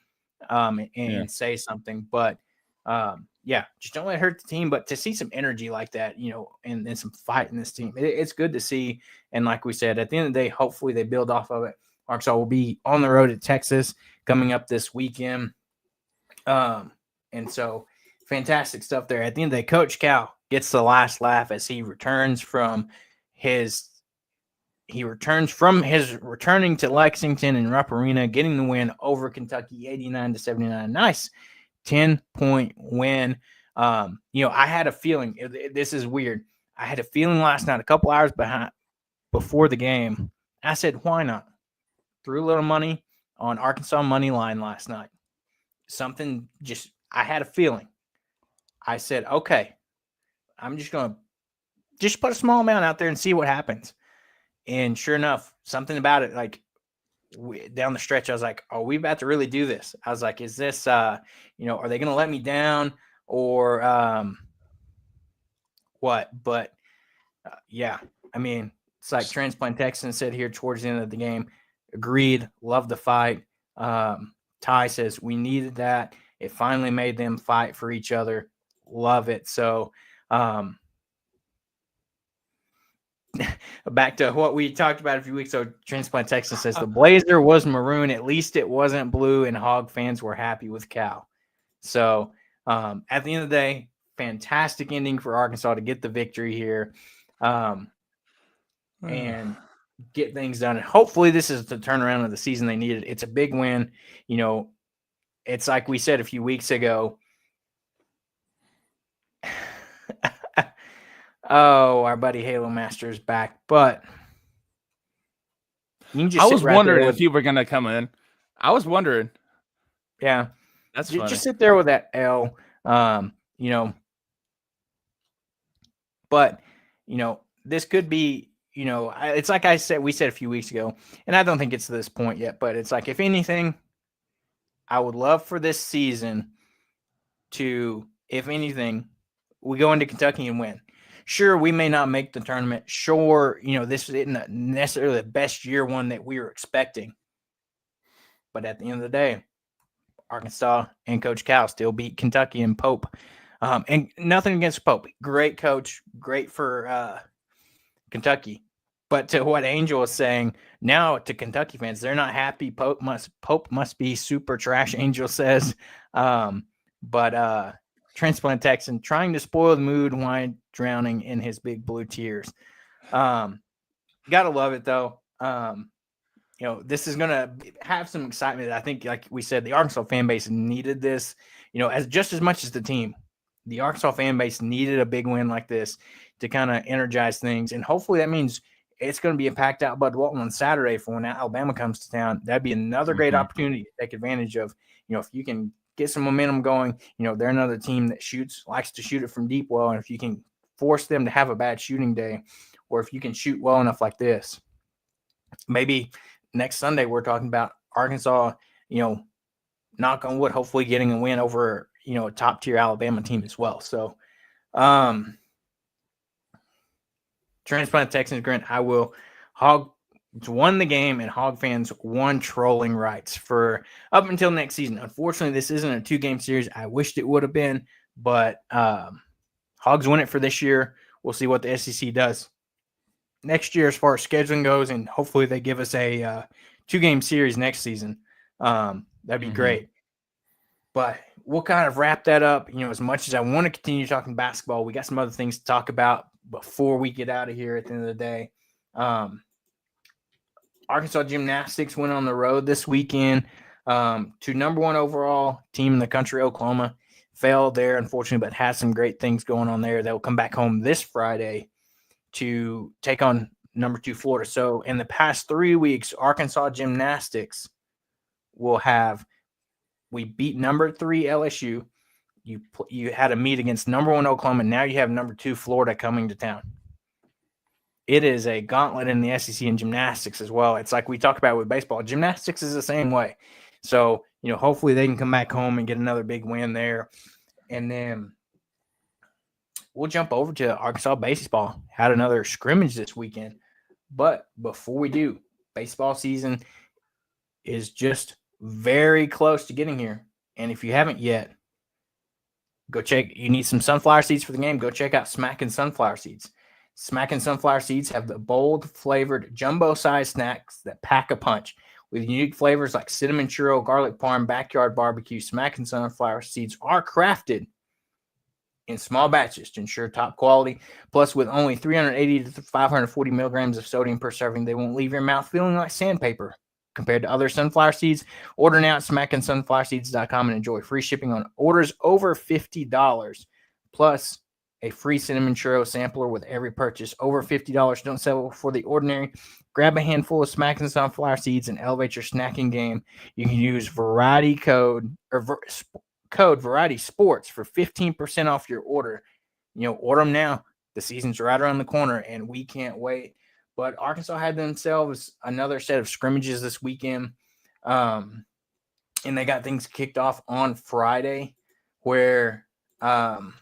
S1: and say something. But just don't let it hurt the team. But to see some energy like that, and some fight in this team, it's good to see. And like we said, at the end of the day, hopefully they build off of it. Arkansas will be on the road at Texas coming up this weekend. And so fantastic stuff there. At the end of the day, Coach Cal gets the last laugh as he returns from his, He returns from his returning to Lexington and Rupp Arena, getting the win over Kentucky, 89-79. Nice 10-point win. I had a feeling. This is weird. I had a feeling last night, a couple hours before the game. I said, why not? Threw a little money on Arkansas money line last night. I had a feeling. I said, okay, I'm just going to put a small amount out there and see what happens. And sure enough, something about it, like down the stretch, I was like, are we about to really do this? I was like, is this, are they going to let me down or what? But yeah, I mean, it's like Transplant Texan said here towards the end of the game, agreed, love the fight. Ty says we needed that. It finally made them fight for each other. Love it. So back to what we talked about a few weeks ago, Transplant Texan says the blazer was maroon. At least it wasn't blue, and Hog fans were happy with Cal. So at the end of the day, fantastic ending for Arkansas to get the victory here. And get things done. And hopefully this is the turnaround of the season they needed. It's a big win. It's like we said a few weeks ago. Oh, our buddy Halo Master is back. But
S2: you can just I was wondering if you were going to come in. I was wondering.
S1: Yeah.
S2: That's funny.
S1: Just sit there with that L, But, this could be, it's like we said a few weeks ago, and I don't think it's to this point yet, but it's like, if anything, I would love for this season to, if anything, we go into Kentucky and win. Sure, we may not make the tournament. Sure, this isn't necessarily the best year one that we were expecting. But at the end of the day, Arkansas and Coach Cal still beat Kentucky and Pope. And nothing against Pope. Great coach. Great for Kentucky. But to what Angel is saying, now to Kentucky fans, they're not happy. Pope must be super trash, Angel says. But Transplant Texan trying to spoil the mood while drowning in his big blue tears. Gotta love it though. This is gonna have some excitement. I think, like we said, the Arkansas fan base needed this. As just as much as the team, the Arkansas fan base needed a big win like this to kind of energize things, and hopefully that means it's going to be a packed out Bud Walton on Saturday for when Alabama comes to town. That'd be another great opportunity to take advantage of. If you can get some momentum going, they're another team that likes to shoot it from deep well. And if you can force them to have a bad shooting day, or if you can shoot well enough like this, maybe next Sunday we're talking about Arkansas, knock on wood, hopefully getting a win over, a top tier Alabama team as well. So, Transplant Texans grant, I will. Hog won the game, and Hog fans won trolling rights for up until next season. Unfortunately, this isn't a 2-game series. I wished it would have been, but Hogs win it for this year. We'll see what the SEC does next year as far as scheduling goes, and hopefully they give us a 2-game series next season. That'd be great. But we'll kind of wrap that up. As much as I want to continue talking basketball, we got some other things to talk about before we get out of here at the end of the day. Arkansas Gymnastics went on the road this weekend to number 1 overall team in the country, Oklahoma. Failed there, unfortunately, but has some great things going on there. They'll come back home this Friday to take on number 2 Florida. So in the past 3 weeks, Arkansas Gymnastics we beat number 3 LSU. You had a meet against number 1 Oklahoma. Now you have number 2 Florida coming to town. It is a gauntlet in the SEC and gymnastics as well. It's like we talked about with baseball. Gymnastics is the same way. So, hopefully they can come back home and get another big win there. And then we'll jump over to Arkansas baseball. Had another scrimmage this weekend. But before we do, baseball season is just very close to getting here. And if you haven't yet, go check. You need some sunflower seeds for the game. Go check out Smackin' Sunflower Seeds. Smackin' Sunflower Seeds have the bold flavored jumbo size snacks that pack a punch. With unique flavors like cinnamon churro, garlic parm, backyard barbecue, Smackin' Sunflower Seeds are crafted in small batches to ensure top quality. Plus, with only 380 to 540 milligrams of sodium per serving, they won't leave your mouth feeling like sandpaper. Compared to other sunflower seeds, order now at smackinsunflowerseeds.com and enjoy free shipping on orders over $50. Plus, a free cinnamon churro sampler with every purchase over $50. Don't settle for the ordinary. Grab a handful of Smackin' Sunflower Seeds and elevate your snacking game. You can use variety code Variety Sports for 15% off your order. Order them now. The season's right around the corner, and we can't wait. But Arkansas had themselves another set of scrimmages this weekend, and they got things kicked off on Friday where some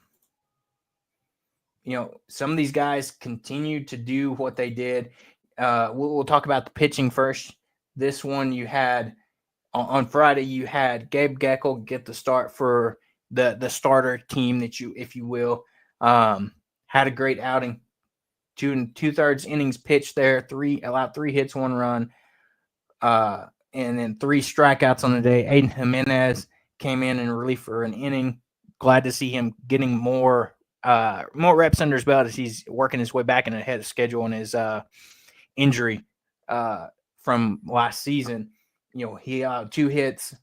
S1: of these guys continued to do what they did. We'll talk about the pitching first. This one you had on Friday, you had Gabe Geckel get the start for the starter team that if you will, had a great outing. 2 2/3 innings pitched there, allowed 3 hits, 1 run, and then 3 strikeouts on the day. Aiden Jimenez came in relief for an inning. Glad to see him getting more reps under his belt as he's working his way back and ahead of schedule on his injury from last season. He 2 hits,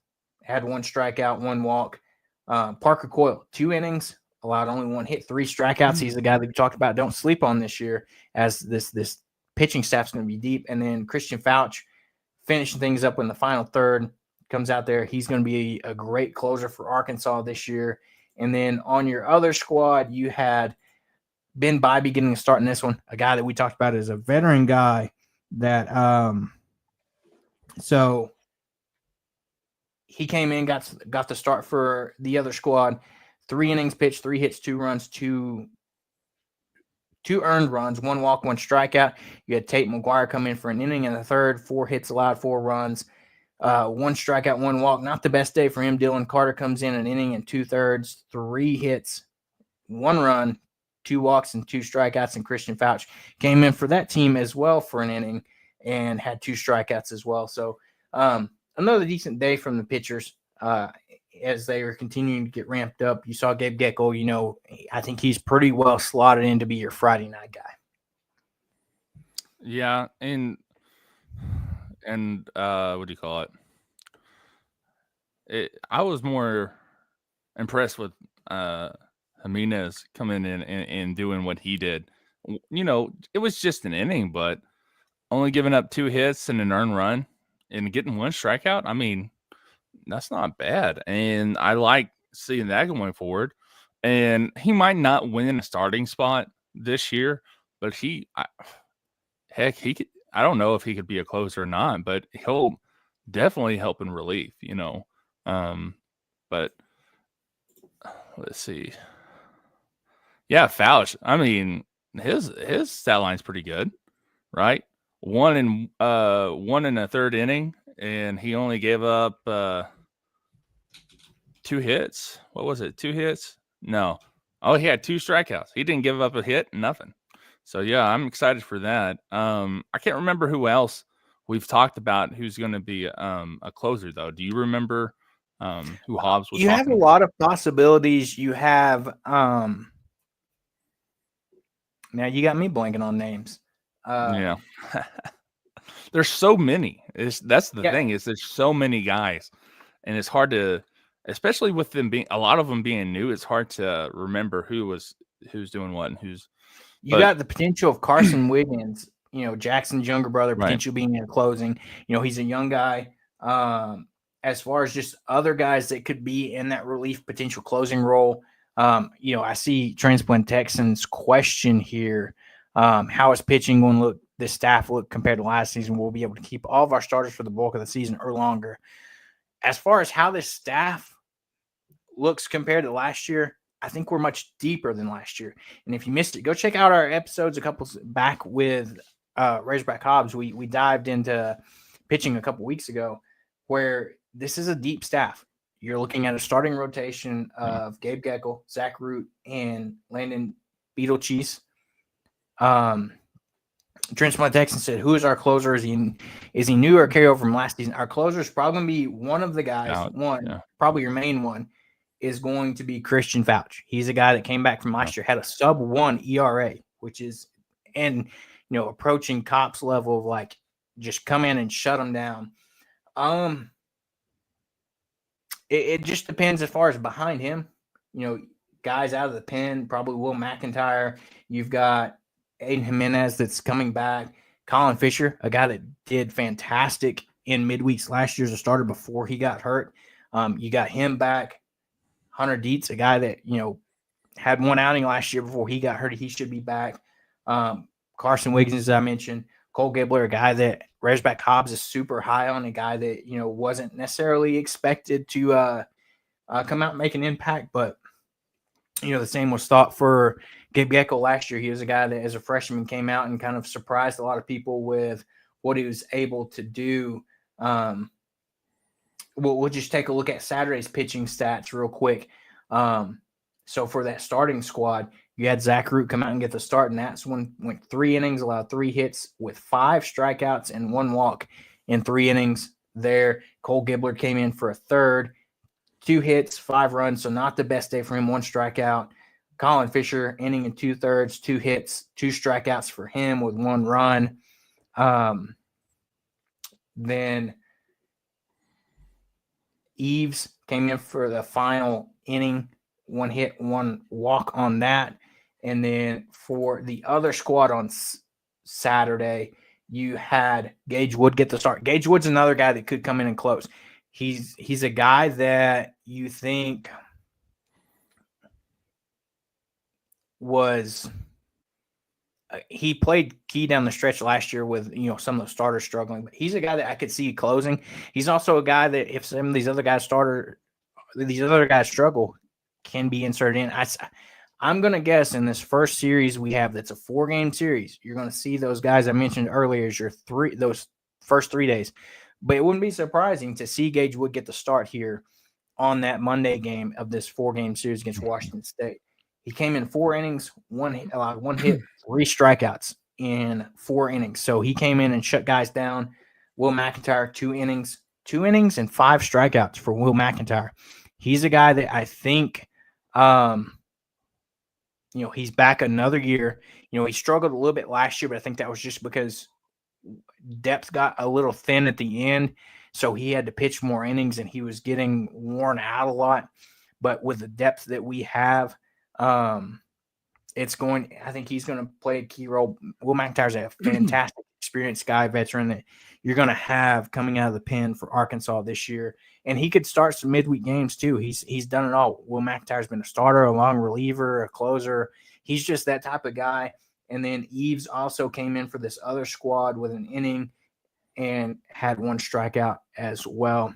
S1: had 1 strikeout, 1 walk. Parker Coyle, 2 innings, allowed only 1 hit, 3 strikeouts. He's the guy that we talked about. Don't sleep on this year, as this pitching staff's going to be deep. And then Christian Fouch finishing things up in the final third, comes out there. He's going to be a great closer for Arkansas this year. And then on your other squad, you had Ben Bybee getting a start in this one, a guy that we talked about as a veteran guy that so he came in, got the start for the other squad. 3 innings pitched, 3 hits, 2 runs, 2 earned runs, 1 walk, 1 strikeout. You had Tate McGuire come in for an inning and a third, 4 hits allowed, 4 runs, 1 strikeout, 1 walk. Not the best day for him. Dylan Carter comes in an inning and 2/3, 3 hits, 1 run, 2 walks, and 2 strikeouts. And Christian Fouch came in for that team as well for an inning and had 2 strikeouts as well. So another decent day from the pitchers as they are continuing to get ramped up. You saw Gabe Geckel, I think he's pretty well slotted in to be your Friday night guy.
S2: Yeah, and what do you call it? I was more impressed with Jimenez coming in and doing what he did. It was just an inning, but only giving up 2 hits and an earned run and getting 1 strikeout. I mean, that's not bad. And I like seeing that going forward. And he might not win a starting spot this year, but he could. I don't know if he could be a closer or not, but he'll definitely help in relief, But let's see. Yeah, Fouch. I mean, his stat line's pretty good, right? 1 in a third inning, and he only gave up 2 hits. What was it? 2 hits? No. Oh, he had 2 strikeouts. He didn't give up a hit, nothing. So yeah, I'm excited for that. I can't remember who else we've talked about who's going to be a closer though. Do you remember who Hawgs was?
S1: You have a lot of possibilities. You have now you got me blanking on names.
S2: Yeah. There's so many. That's the thing is there's so many guys, and it's hard to, especially with them being a lot of them being new. It's hard to remember who's doing what and who's.
S1: You got the potential of Carson Wiggins, Jackson's younger brother, potentially being in closing. He's a young guy. As far as just other guys that could be in that relief potential closing role, I see Transplant Texans question here. How is pitching going to look? This staff look compared to last season? We'll be able to keep all of our starters for the bulk of the season or longer. As far as how this staff looks compared to last year, I think we're much deeper than last year. And if you missed it, go check out our episodes a couple back with Razorback Hawgs. We dived into pitching a couple weeks ago, where this is a deep staff. You're looking at a starting rotation of Gabe Geckel, Zach Root, and Landon Beetlecheese. Transplant Texan said, "Who is our closer? Is he new or carryover from last season?" Our closer is probably going to be one of the guys. Probably your main one is going to be Christian Fouch. He's a guy that came back from last year, had a sub-1 ERA, which is, and approaching Cops level of like just come in and shut them down. It just depends as far as behind him. Guys out of the pen, probably Will McIntyre. You've got Aiden Jimenez that's coming back. Colin Fisher, a guy that did fantastic in midweeks last year as a starter before he got hurt. You got him back. Hunter Dietz, a guy that, had one outing last year before he got hurt. He should be back. Carson Wiggins, as I mentioned. Cole Gibler, a guy that Razorback Hobbs is super high on, a guy that, wasn't necessarily expected to come out and make an impact. But, the same was thought for Gabe Gecko last year. He was a guy that as a freshman came out and kind of surprised a lot of people with what he was able to do. We'll just take a look at Saturday's pitching stats real quick. So for that starting squad, you had Zach Root come out and get the start, and that's one went 3 innings, allowed 3 hits with 5 strikeouts and 1 walk in 3 innings there. Cole Gibler came in for a third, 2 hits, 5 runs, so not the best day for him, 1 strikeout. Colin Fisher, inning and 2/3, 2 hits, 2 strikeouts for him with 1 run. Then Eves came in for the final inning, 1 hit, 1 walk on that. And then for the other squad on Saturday, you had Gage Wood get the start. Gage Wood's another guy that could come in and close. He's a guy that you think was he played key down the stretch last year with some of the starters struggling, but he's a guy that I could see closing. He's also a guy that if some of these other guys struggle, can be inserted in. I'm going to guess in this first series we have that's a 4-game series, you're going to see those guys I mentioned earlier as those first 3 days. But it wouldn't be surprising to see Gage Wood get the start here on that Monday game of this 4-game series against Washington State. He came in 4 innings, 1 hit, 3 strikeouts in 4 innings. So he came in and shut guys down. Will McIntyre, 2 innings and 5 strikeouts for Will McIntyre. He's a guy that I think he's back another year. He struggled a little bit last year, but I think that was just because depth got a little thin at the end. So he had to pitch more innings and he was getting worn out a lot. But with the depth that we have, I think he's going to play a key role. Will McIntyre's a fantastic, experienced guy, veteran that you're going to have coming out of the pen for Arkansas this year. And he could start some midweek games too. He's done it all. Will McIntyre's been a starter, a long reliever, a closer. He's just that type of guy. And then Eves also came in for this other squad with an inning and had 1 strikeout as well.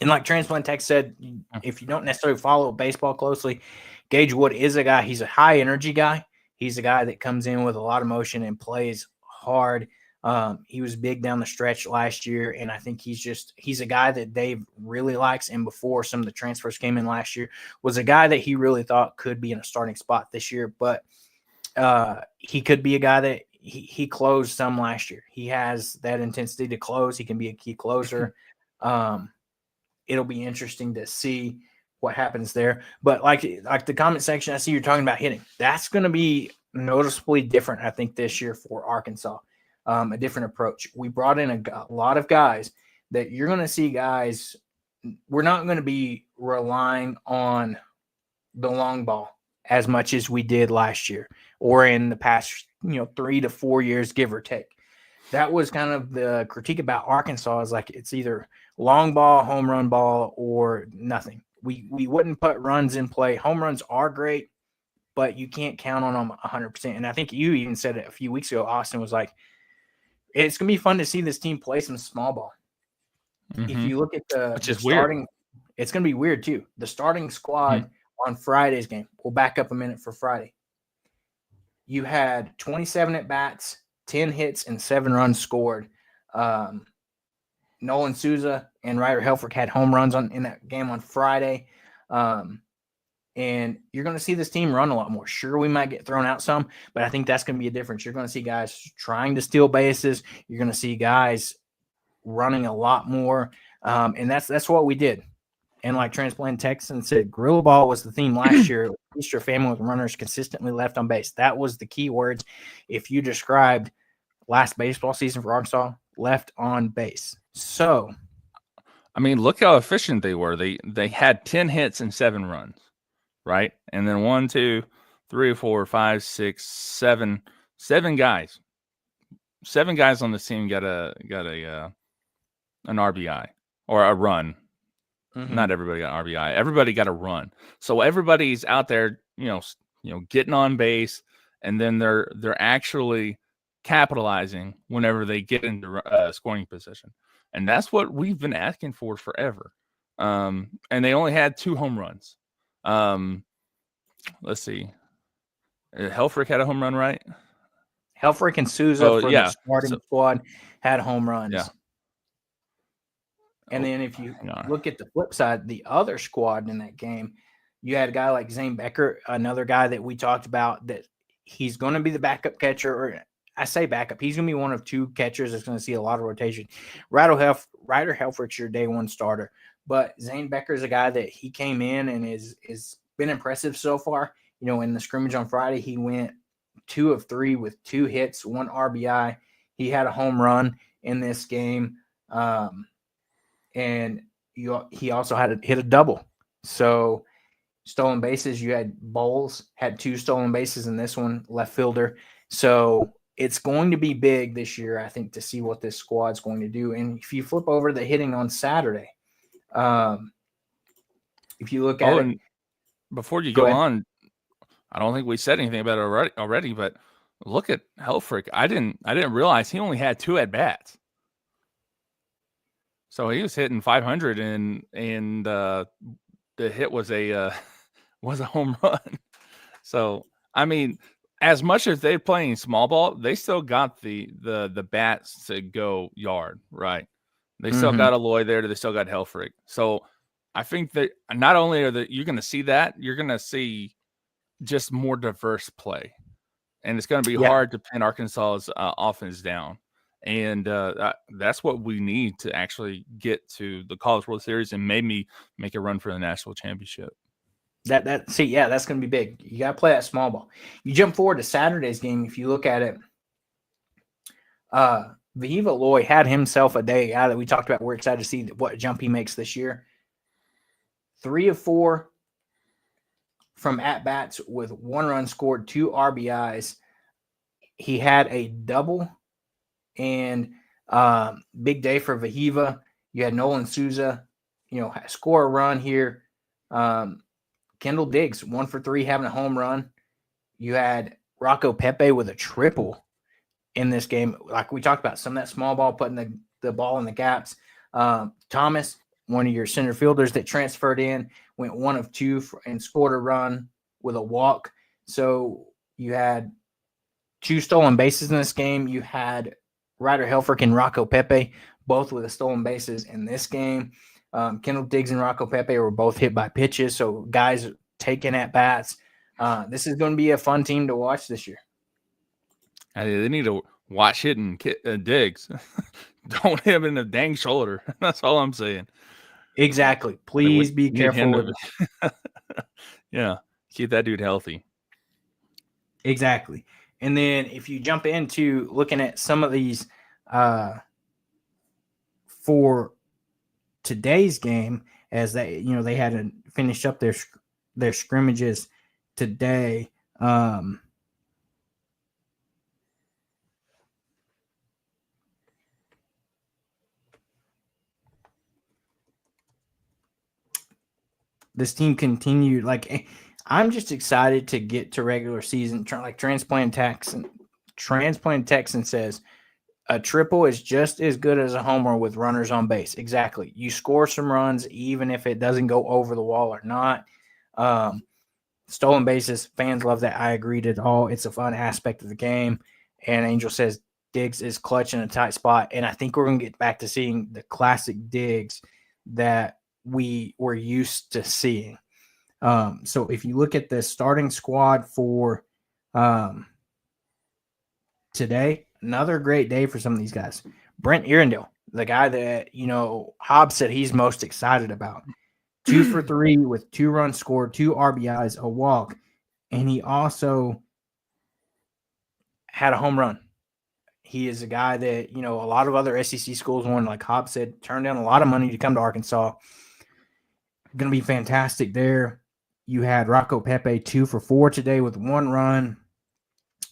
S1: And like Transplant Tech said, if you don't necessarily follow baseball closely, Gage Wood is a guy. He's a high energy guy. He's a guy that comes in with a lot of motion and plays hard. He was big down the stretch last year, and I think he's a guy that Dave really likes. And before some of the transfers came in last year, was a guy that he really thought could be in a starting spot this year. But he could be a guy that he closed some last year. He has that intensity to close. He can be a key closer. It'll be interesting to see what happens there. But like the comment section, I see you're talking about hitting. That's going to be noticeably different, I think, this year for Arkansas. A different approach. We brought in a lot of guys that you're going to see guys. We're not going to be relying on the long ball as much as we did last year or in the past, 3 to 4 years, give or take. That was kind of the critique about Arkansas, is like it's either long ball, home run ball, or nothing. We wouldn't put runs in play. Home runs are great, but you can't count on them 100%. And I think you even said it a few weeks ago. Austin was like, it's going to be fun to see this team play some small ball. Mm-hmm. If you look at the starting, weird. It's going to be weird too. The starting squad on Friday's game, we'll back up a minute for Friday. You had 27 at-bats, 10 hits, and 7 runs scored. Nolan Souza and Ryder Helfrich had home runs in that game on Friday. And you're going to see this team run a lot more. Sure, we might get thrown out some, but I think that's going to be a difference. You're going to see guys trying to steal bases. You're going to see guys running a lot more. And that's what we did. And like Transplant Texan said, gorilla ball was the theme last year. Feast your family with runners consistently left on base. That was the key words. If you described last baseball season for Arkansas, left on base. So,
S2: I mean, look how efficient they were. They had 10 hits and 7 runs, right? And then 1, 2, 3, 4, 5, 6, 7 guys. 7 guys on the team got an RBI or a run. Not everybody got an RBI. Everybody got a run. So everybody's out there, getting on base, and then they're actually capitalizing whenever they get into scoring position. And that's what we've been asking for forever. And they only had 2 home runs. Let's see. Helfrich had a home run, right?
S1: Helfrich and Souza for the starting squad had home runs.
S2: Yeah.
S1: And then if you look at the flip side, the other squad in that game, you had a guy like Zane Becker, another guy that we talked about that he's going to be the backup catcher, or I say backup. He's going to be one of 2 catchers that's going to see a lot of rotation. Ryder Helfrich's your day 1 starter. But Zane Becker is a guy that he came in and is been impressive so far. In the scrimmage on Friday, he went 2 of 3 with 2 hits, 1 RBI. He had a home run in this game. And he also had hit a double. So stolen bases, you had Bowles, had 2 stolen bases in this one, left fielder. So it's going to be big this year, I think, to see what this squad's going to do. And if you flip over the hitting on Saturday, if you look at it.
S2: Before you go on, I don't think we said anything about it already, but look at Helfrich. I didn't realize he only had 2 at-bats. So he was hitting 500, and the hit was a home run. So I mean, as much as they're playing small ball, they still got the bats to go yard, right? They still got Aloy there. They still got Helfrich. So I think that not only you're going to see that, you're going to see just more diverse play, and it's going to be hard to pin Arkansas's offense down. And that's what we need to actually get to the College World Series and maybe make a run for the national championship.
S1: That's going to be big. You got to play that small ball. You jump forward to Saturday's game. If you look at it, Vahiva Aloy had himself a day. Guy that we talked about. We're excited to see what jump he makes this year. 3 of 4 from at bats with 1 run scored, 2 RBIs. He had a double. And big day for Vahiva. You had Nolan Souza, score a run here. Kendall Diggs, 1 for 3, having a home run. You had Rocco Pepe with a triple in this game. Like we talked about, some of that small ball, putting the ball in the gaps. Thomas, one of your center fielders that transferred in, went 1 of 2 and scored a run with a walk. So you had 2 stolen bases in this game. You had Ryder Helfrich and Rocco Pepe, both with the stolen bases in this game. Kendall Diggs and Rocco Pepe were both hit by pitches, so guys taking at bats. This is going to be a fun team to watch this year.
S2: They need to watch hitting Diggs. Don't hit him in the dang shoulder. That's all I'm saying.
S1: Exactly. Please be careful with
S2: it. Yeah, keep that dude healthy.
S1: Exactly. And then if you jump into looking at some of these for today's game, as they had finished up their scrimmages today. This team continued, I'm just excited to get to regular season. Transplant Texan says, a triple is just as good as a homer with runners on base. Exactly. You score some runs, even if it doesn't go over the wall or not. Stolen bases, fans love that. I agreed at all. It's a fun aspect of the game. And Angel says Diggs is clutch in a tight spot. And I think we're going to get back to seeing the classic Diggs that we were used to seeing. So if you look at the starting squad for today, another great day for some of these guys. Brent Irondale, the guy that, Hobbs said he's most excited about. 2 for 3 with 2 runs scored, 2 RBIs, a walk, and he also had a home run. He is a guy that, a lot of other SEC schools want, like Hawgs said, turned down a lot of money to come to Arkansas. Going to be fantastic there. You had Rocco Pepe 2 for 4 today with 1 run.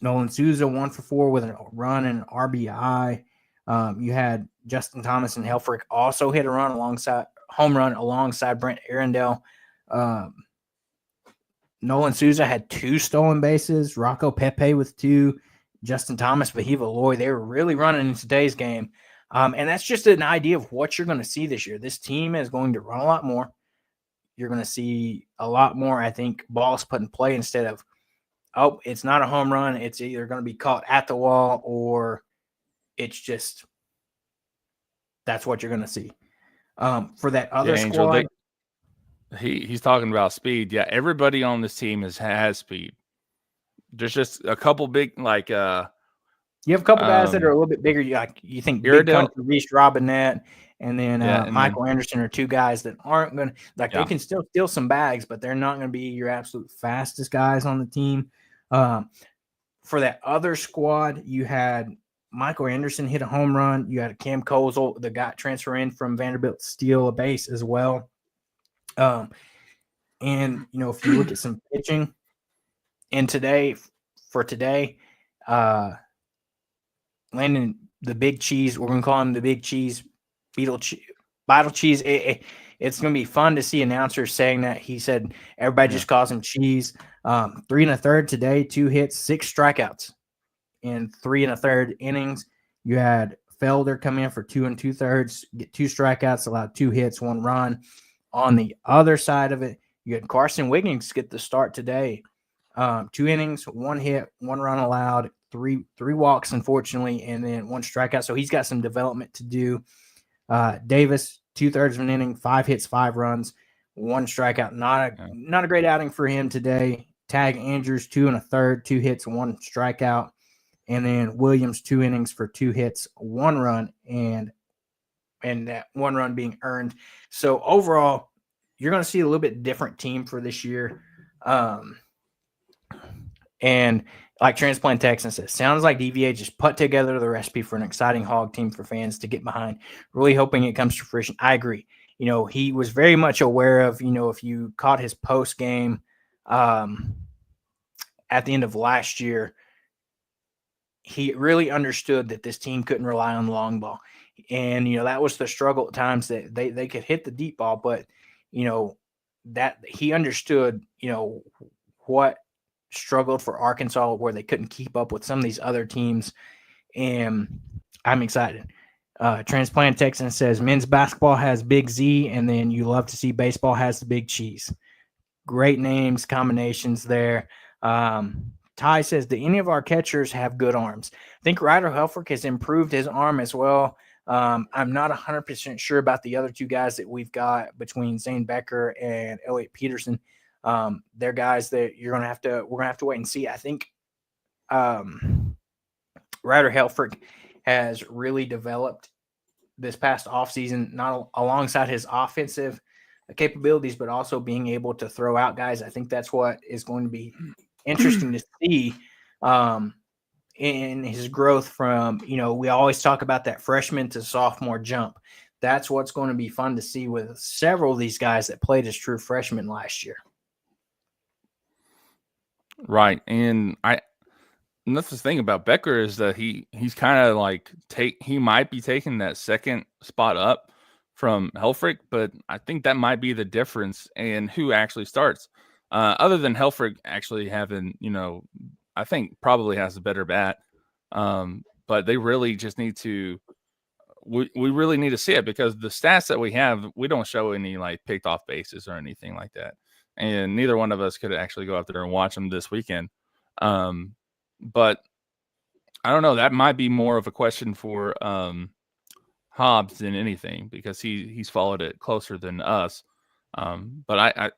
S1: Nolan Souza 1 for 4 with a run and an RBI. You had Justin Thomas and Helfrich also hit a home run alongside Brent Arundel. Nolan Souza had 2 stolen bases. Rocco Pepe with 2. Justin Thomas, Bahiva Loy, they were really running in today's game. And that's just an idea of what you're going to see this year. This team is going to run a lot more. You're going to see a lot more, I think, balls put in play instead of, it's not a home run. It's either going to be caught at the wall or it's just that's what you're going to see. For that other squad.
S2: He's talking about speed. Yeah, everybody on this team has speed. There's just a couple big, you have
S1: a couple guys that are a little bit bigger. You think Big Country, Reese Robinette, and then Michael Anderson are 2 guys that aren't going to they can still steal some bags, but they're not going to be your absolute fastest guys on the team. For that other squad, you had Michael Anderson hit a home run. You had Cam Kozel, the guy transfer in from Vanderbilt, steal a base as well. And if you look at some pitching, and today, Landon, the Big Cheese, we're going to call him the Big Cheese, Beetle Cheese. It's going to be fun to see announcers saying that. He said everybody just calls him Cheese. 3 1/3 today, 2 hits, 6 strikeouts in 3 1/3 innings. You had Felder come in for 2 2/3, get 2 strikeouts, allowed 2 hits, 1 run. On the other side of it, you had Carson Wiggins get the start today. 2 innings, 1 hit, 1 run allowed, 3 walks, unfortunately, and then 1 strikeout. So he's got some development to do. Davis, 2/3 of an inning, 5 hits, 5 runs, 1 strikeout. Not a great outing for him today. Tag Andrews, 2 1/3, 2 hits, 1 strikeout. And then Williams, 2 innings for 2 hits, 1 run, and that 1 run being earned. So overall, you're going to see a little bit different team for this year. And like Transplant Texan says, sounds like DVA just put together the recipe for an exciting Hog team for fans to get behind. Really hoping it comes to fruition. I agree. He was very much aware of, if you caught his post game at the end of last year, he really understood that this team couldn't rely on the long ball. And, that was the struggle at times that they could hit the deep ball, but, that he understood, what struggled for Arkansas where they couldn't keep up with some of these other teams. And I'm excited. Transplant Texan says men's basketball has Big Z, and then you love to see baseball has the Big Cheese. Great names, combinations there. Ty says, do any of our catchers have good arms? I think Ryder Helfrich has improved his arm as well. I'm not 100% sure about the other 2 guys that we've got between Zane Becker and Elliot Peterson. They're guys that we're gonna have to wait and see. I think Ryder Helfrich has really developed this past offseason, not alongside his offensive capabilities, but also being able to throw out guys. I think that's what is going to be interesting to see in his growth from, we always talk about that freshman to sophomore jump. That's what's going to be fun to see with several of these guys that played as true freshmen last year.
S2: Right. And that's the thing about Becker is that he's kind of like he might be taking that second spot up from Helfrich, but I think that might be the difference in who actually starts. Other than Helfrich actually having, I think probably has a better bat. But they really just need to we really need to see it because the stats that we have, we don't show any like picked off bases or anything like that. And neither one of us could actually go out there and watch them this weekend. But I don't know. That might be more of a question for Hobbs than anything because he's followed it closer than us. But I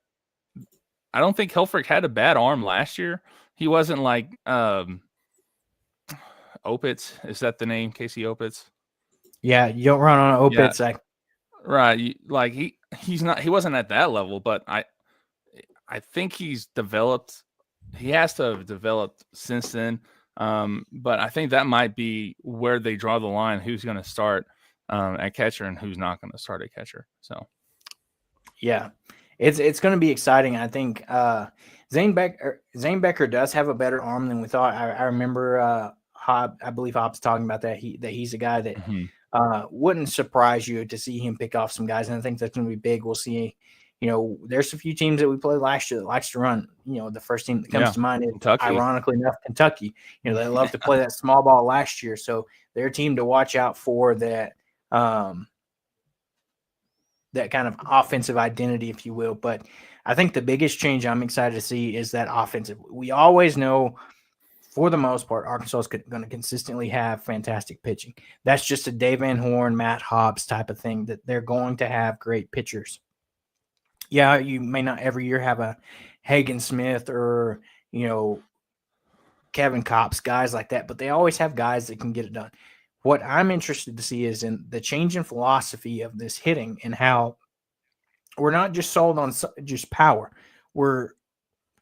S2: don't think Helfrich had a bad arm last year. He wasn't like Opitz. Is that the name? Casey Opitz?
S1: Yeah, you don't run on Opitz.
S2: Yeah. Right. Like He wasn't at that level, but I think he's developed. He has to have developed since then. But I think that might be where they draw the line: who's going to start at catcher and who's not going to start at catcher. So,
S1: yeah, it's going to be exciting. I think Zane Becker does have a better arm than we thought. I remember I believe Hobbs talking about that. He's a guy that wouldn't surprise you to see him pick off some guys, and I think that's going to be big. We'll see. There's a few teams that we played last year that likes to run. The first team that comes to mind is,
S2: Kentucky.
S1: Ironically enough, Kentucky. They love to play that small ball last year, so they're a team to watch out for that. That kind of offensive identity, if you will. But I think the biggest change I'm excited to see is that offensive. We always know, for the most part, Arkansas is going to consistently have fantastic pitching. That's just a Dave Van Horn, Matt Hobbs type of thing, that they're going to have great pitchers. Yeah, you may not every year have a Hagen Smith or, Kevin Kopps, guys like that, but they always have guys that can get it done. What I'm interested to see is in the change in philosophy of this hitting and how we're not just sold on just power. We're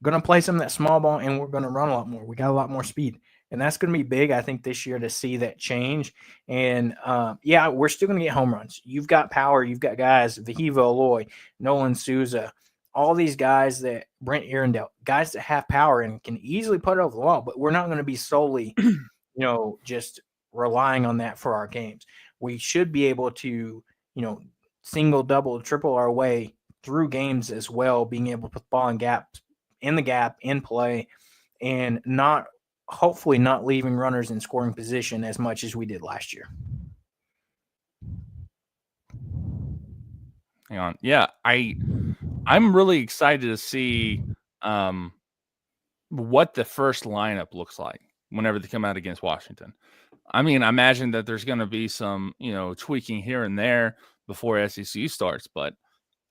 S1: going to play some of that small ball and we're going to run a lot more. We got a lot more speed. And that's going to be big, I think, this year to see that change. And, we're still going to get home runs. You've got power. You've got guys, Vahiva Aloy, Nolan Souza, all these guys that Brent Arundel, guys that have power and can easily put it over the wall. But we're not going to be solely, just relying on that for our games. We should be able to, single, double, triple our way through games as well, being able to put the ball in the gap, in play, and hopefully not leaving runners in scoring position as much as we did last year.
S2: Hang on. Yeah, I'm really excited to see what the first lineup looks like whenever they come out against Washington. I mean, I imagine that there's going to be some, tweaking here and there before SEC starts, but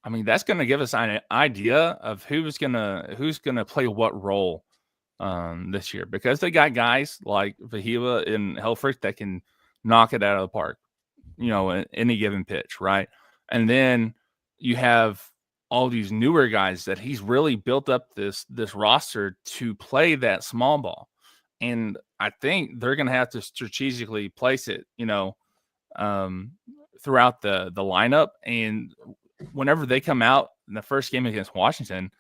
S2: I mean, that's going to give us an idea of who's going to play what role this year, because they got guys like Vahiva and Helfrich that can knock it out of the park, in any given pitch, right? And then you have all these newer guys that he's really built up this roster to play that small ball. And I think they're going to have to strategically place it, throughout the lineup. And whenever they come out in the first game against Washington,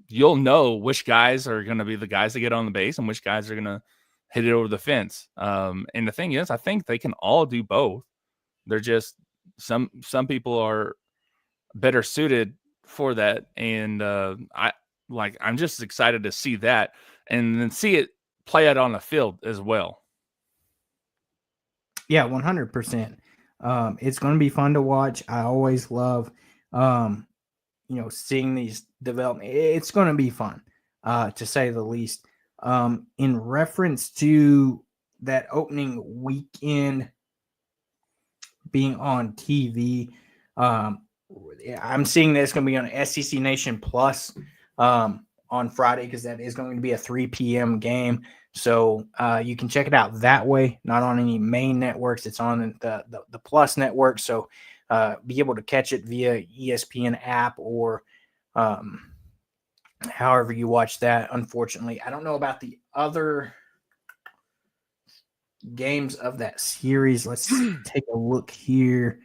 S2: you'll know which guys are going to be the guys that get on the base and which guys are going to hit it over the fence. And the thing is, I think they can all do both. They're just some people are better suited for that. And I'm just excited to see that and then see it play out on the field as well.
S1: Yeah, 100%. It's going to be fun to watch. I always love, seeing these development. It's going to be fun, to say the least. In reference to that opening weekend being on TV, I'm seeing that it's going to be on SEC Nation Plus on Friday, because that is going to be a 3 p.m. game. So you can check it out that way, not on any main networks. It's on the Plus network. So be able to catch it via ESPN app or however you watch that. Unfortunately, I don't know about the other games of that series. Let's take a look here.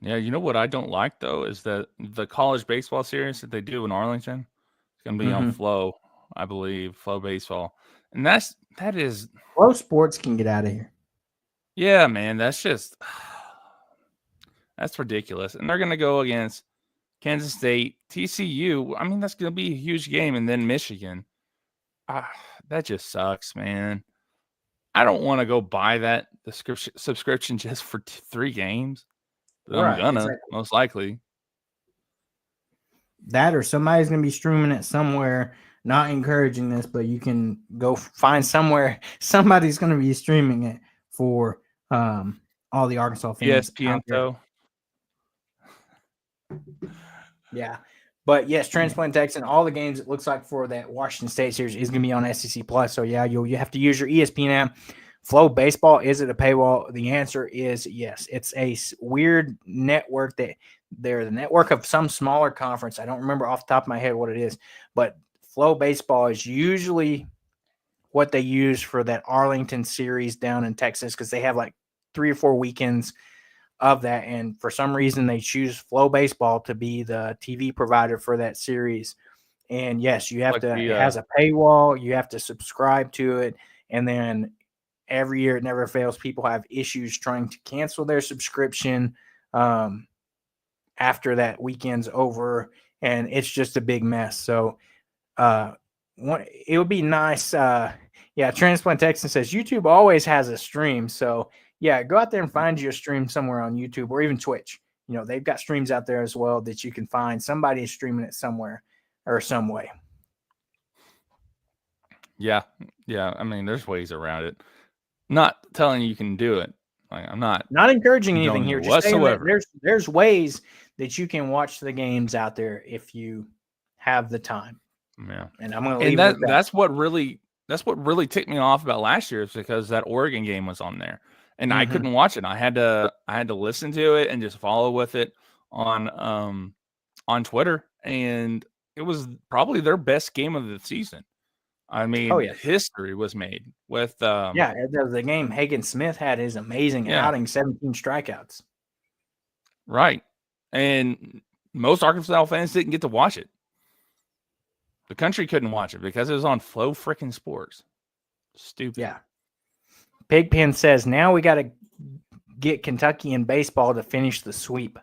S2: Yeah, you know what I don't like, though, is that the college baseball series that they do in Arlington, it's going to be on Flow, I believe, Flow Baseball. And that is
S1: Flow Sports can get out of here.
S2: Yeah, man, that's ridiculous. And they're going to go against Kansas State, TCU. I mean, that's going to be a huge game. And then Michigan. That just sucks, man. I don't want to go buy the subscription just for 3 games. But I'm gonna, most likely.
S1: That or somebody's going to be streaming it somewhere not encouraging this, but you can go find somewhere. Somebody's going to be streaming it for all the Arkansas fans
S2: ESPN
S1: out there.
S2: though.
S1: Yeah. But yes, Transplant Texan, all the games it looks like for that Washington State series is going to be on SEC Plus. So yeah, you have to use your ESPN app. Flow Baseball, is it a paywall? The answer is yes. It's a weird network that they're the network of some smaller conference. I don't remember off the top of my head what it is, but Flow Baseball is usually what they use for that Arlington series down in Texas because they have like 3 or 4 weekends of that. And for some reason, they choose Flow Baseball to be the TV provider for that series. And yes, you have
S2: Like
S1: to,
S2: the,
S1: it has a paywall. You have to subscribe to it. And then every year, it never fails. People have issues trying to cancel their subscription after that weekend's over. And it's just a big mess. So, it would be nice. Transplant Texan says YouTube always has a stream. So, yeah, go out there and find your stream somewhere on YouTube or even Twitch. You know, they've got streams out there as well that you can find. Somebody is streaming it somewhere or some way.
S2: Yeah. I mean, there's ways around it. Not telling you can do it. Like, I'm not
S1: encouraging anything here. Just
S2: whatsoever.
S1: Saying that there's ways that you can watch the games out there if you have the time.
S2: Yeah,
S1: and I'm going to leave
S2: that.
S1: it at that.
S2: That's what really ticked me off about last year is because that Oregon game was on there, and I couldn't watch it. I had to listen to it and just follow with it on Twitter, and it was probably their best game of the season. I mean, history was made with
S1: the game. Hagen Smith had his amazing outing, 17 strikeouts.
S2: Right, and most Arkansas fans didn't get to watch it. The country couldn't watch it because it was on Flow freaking Sports. Stupid.
S1: Yeah. Pigpen says now we got to get Kentucky in baseball to finish the sweep.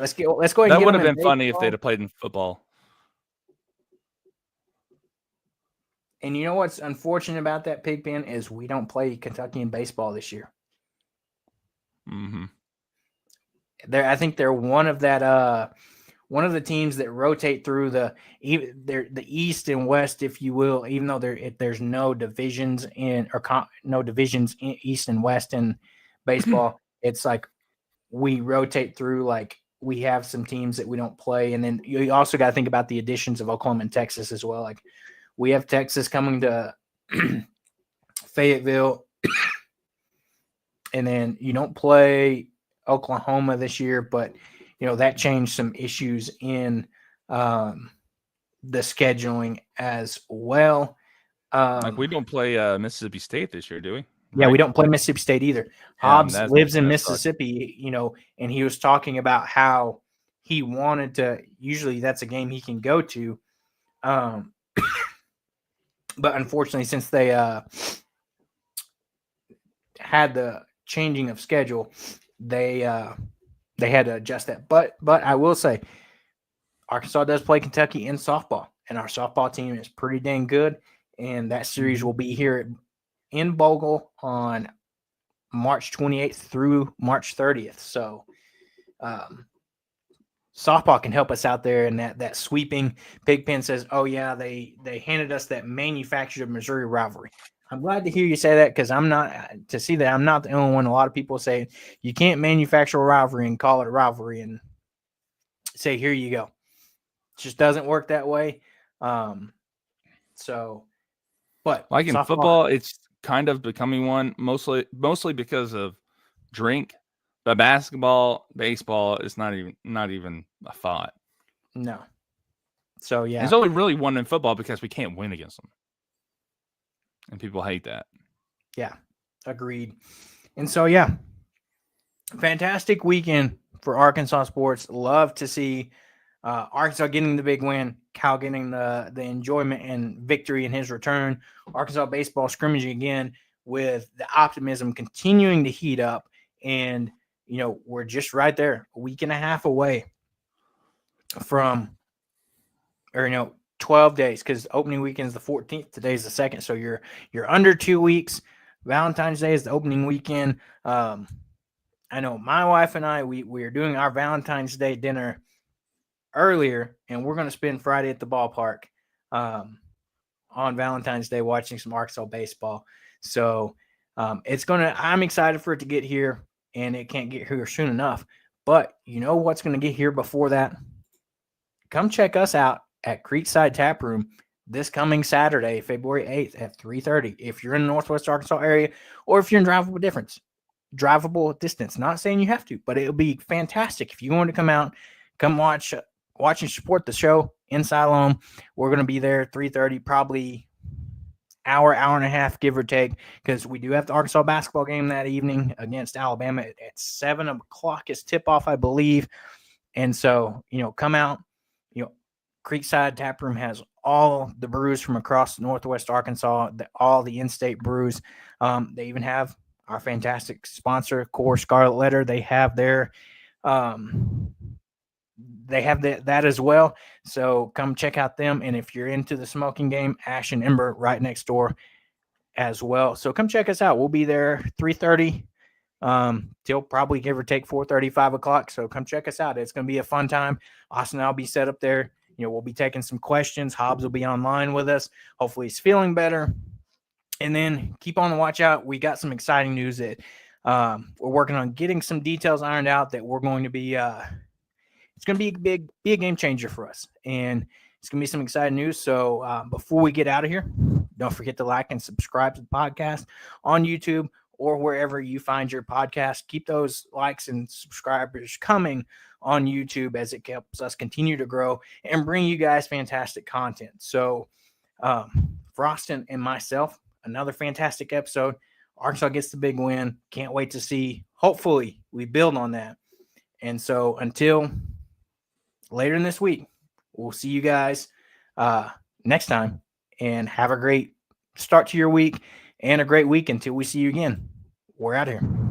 S1: Let's go ahead.
S2: That would have been funny if they'd have played in football.
S1: And you know what's unfortunate about that, Pigpen, is we don't play Kentucky in baseball this year.
S2: Mm-hmm.
S1: I think they're one of the teams that rotate through the East and West, if you will, even though there's no divisions in East and West in baseball. It's like we rotate through, like we have some teams that we don't play. And then you also got to think about the additions of Oklahoma and Texas as well. Like we have Texas coming to Fayetteville, and then you don't play Oklahoma this year, but that changed some issues in the scheduling as well.
S2: Like we don't play Mississippi State this year, do we?
S1: Yeah, we don't play Mississippi State either. Hawgs lives in Mississippi, and he was talking about how he wanted to. Usually, that's a game he can go to, but unfortunately, since they had the changing of schedule, they had to adjust that. But I will say, Arkansas does play Kentucky in softball, and our softball team is pretty dang good. And that series will be here in Bogle on March 28th through March 30th. So softball can help us out there. And that sweeping. Pigpen says, oh, yeah, they handed us that manufactured Missouri rivalry. I'm glad to hear you say that because I'm not the only one. A lot of people say you can't manufacture a rivalry and call it a rivalry and say, here you go. It just doesn't work that way. But
S2: like in football, it's kind of becoming one mostly because of drink. But basketball, baseball is not even a thought.
S1: No. So yeah,
S2: there's only really one in football because we can't win against them. And people hate that.
S1: Yeah, agreed. And so, yeah, fantastic weekend for Arkansas sports. Love to see Arkansas getting the big win, Cal getting the enjoyment and victory in his return. Arkansas baseball scrimmaging again with the optimism continuing to heat up. And, we're just right there, a week and a half away from, 12 days, because opening weekend is the 14th. Today's the 2nd, so you're under 2 weeks. Valentine's Day is the opening weekend. I know my wife and I, we are doing our Valentine's Day dinner earlier, and we're going to spend Friday at the ballpark on Valentine's Day watching some Arkansas baseball. So I'm excited for it to get here, and it can't get here soon enough. But you know what's going to get here before that? Come check us out at Creekside Tap Room this coming Saturday, February 8th at 3:30. If you're in the Northwest Arkansas area, or if you're in drivable distance. Not saying you have to, but it'll be fantastic if you want to come out, come watch and support the show in Siloam. We're going to be there 3:30, probably hour and a half, give or take, because we do have the Arkansas basketball game that evening against Alabama at 7 o'clock is tip-off, I believe. And so, come out. Creekside Tap Room has all the brews from across Northwest Arkansas, all the in-state brews. They even have our fantastic sponsor, Core Scarlet Letter. They have their that as well. So come check out them. And if you're into the smoking game, Ash and Ember right next door as well. So come check us out. We'll be there 3:30 till probably give or take 4:30, 5 o'clock. So come check us out. It's going to be a fun time. Austin and I'll be set up there. We'll be taking some questions. Hobbs will be online with us. Hopefully he's feeling better. And then keep on the watch out. We got some exciting news that we're working on getting some details ironed out that we're going to be it's going to be a game changer for us. And it's going to be some exciting news. So before we get out of here, don't forget to like and subscribe to the podcast on YouTube or wherever you find your podcast. Keep those likes and subscribers coming on YouTube as it helps us continue to grow and bring you guys fantastic content. So for Austin and myself, another fantastic episode. Arkansas gets the big win. Can't wait to see. Hopefully we build on that. And so until later in this week, we'll see you guys next time, and have a great start to your week and a great week until we see you again. We're out of here.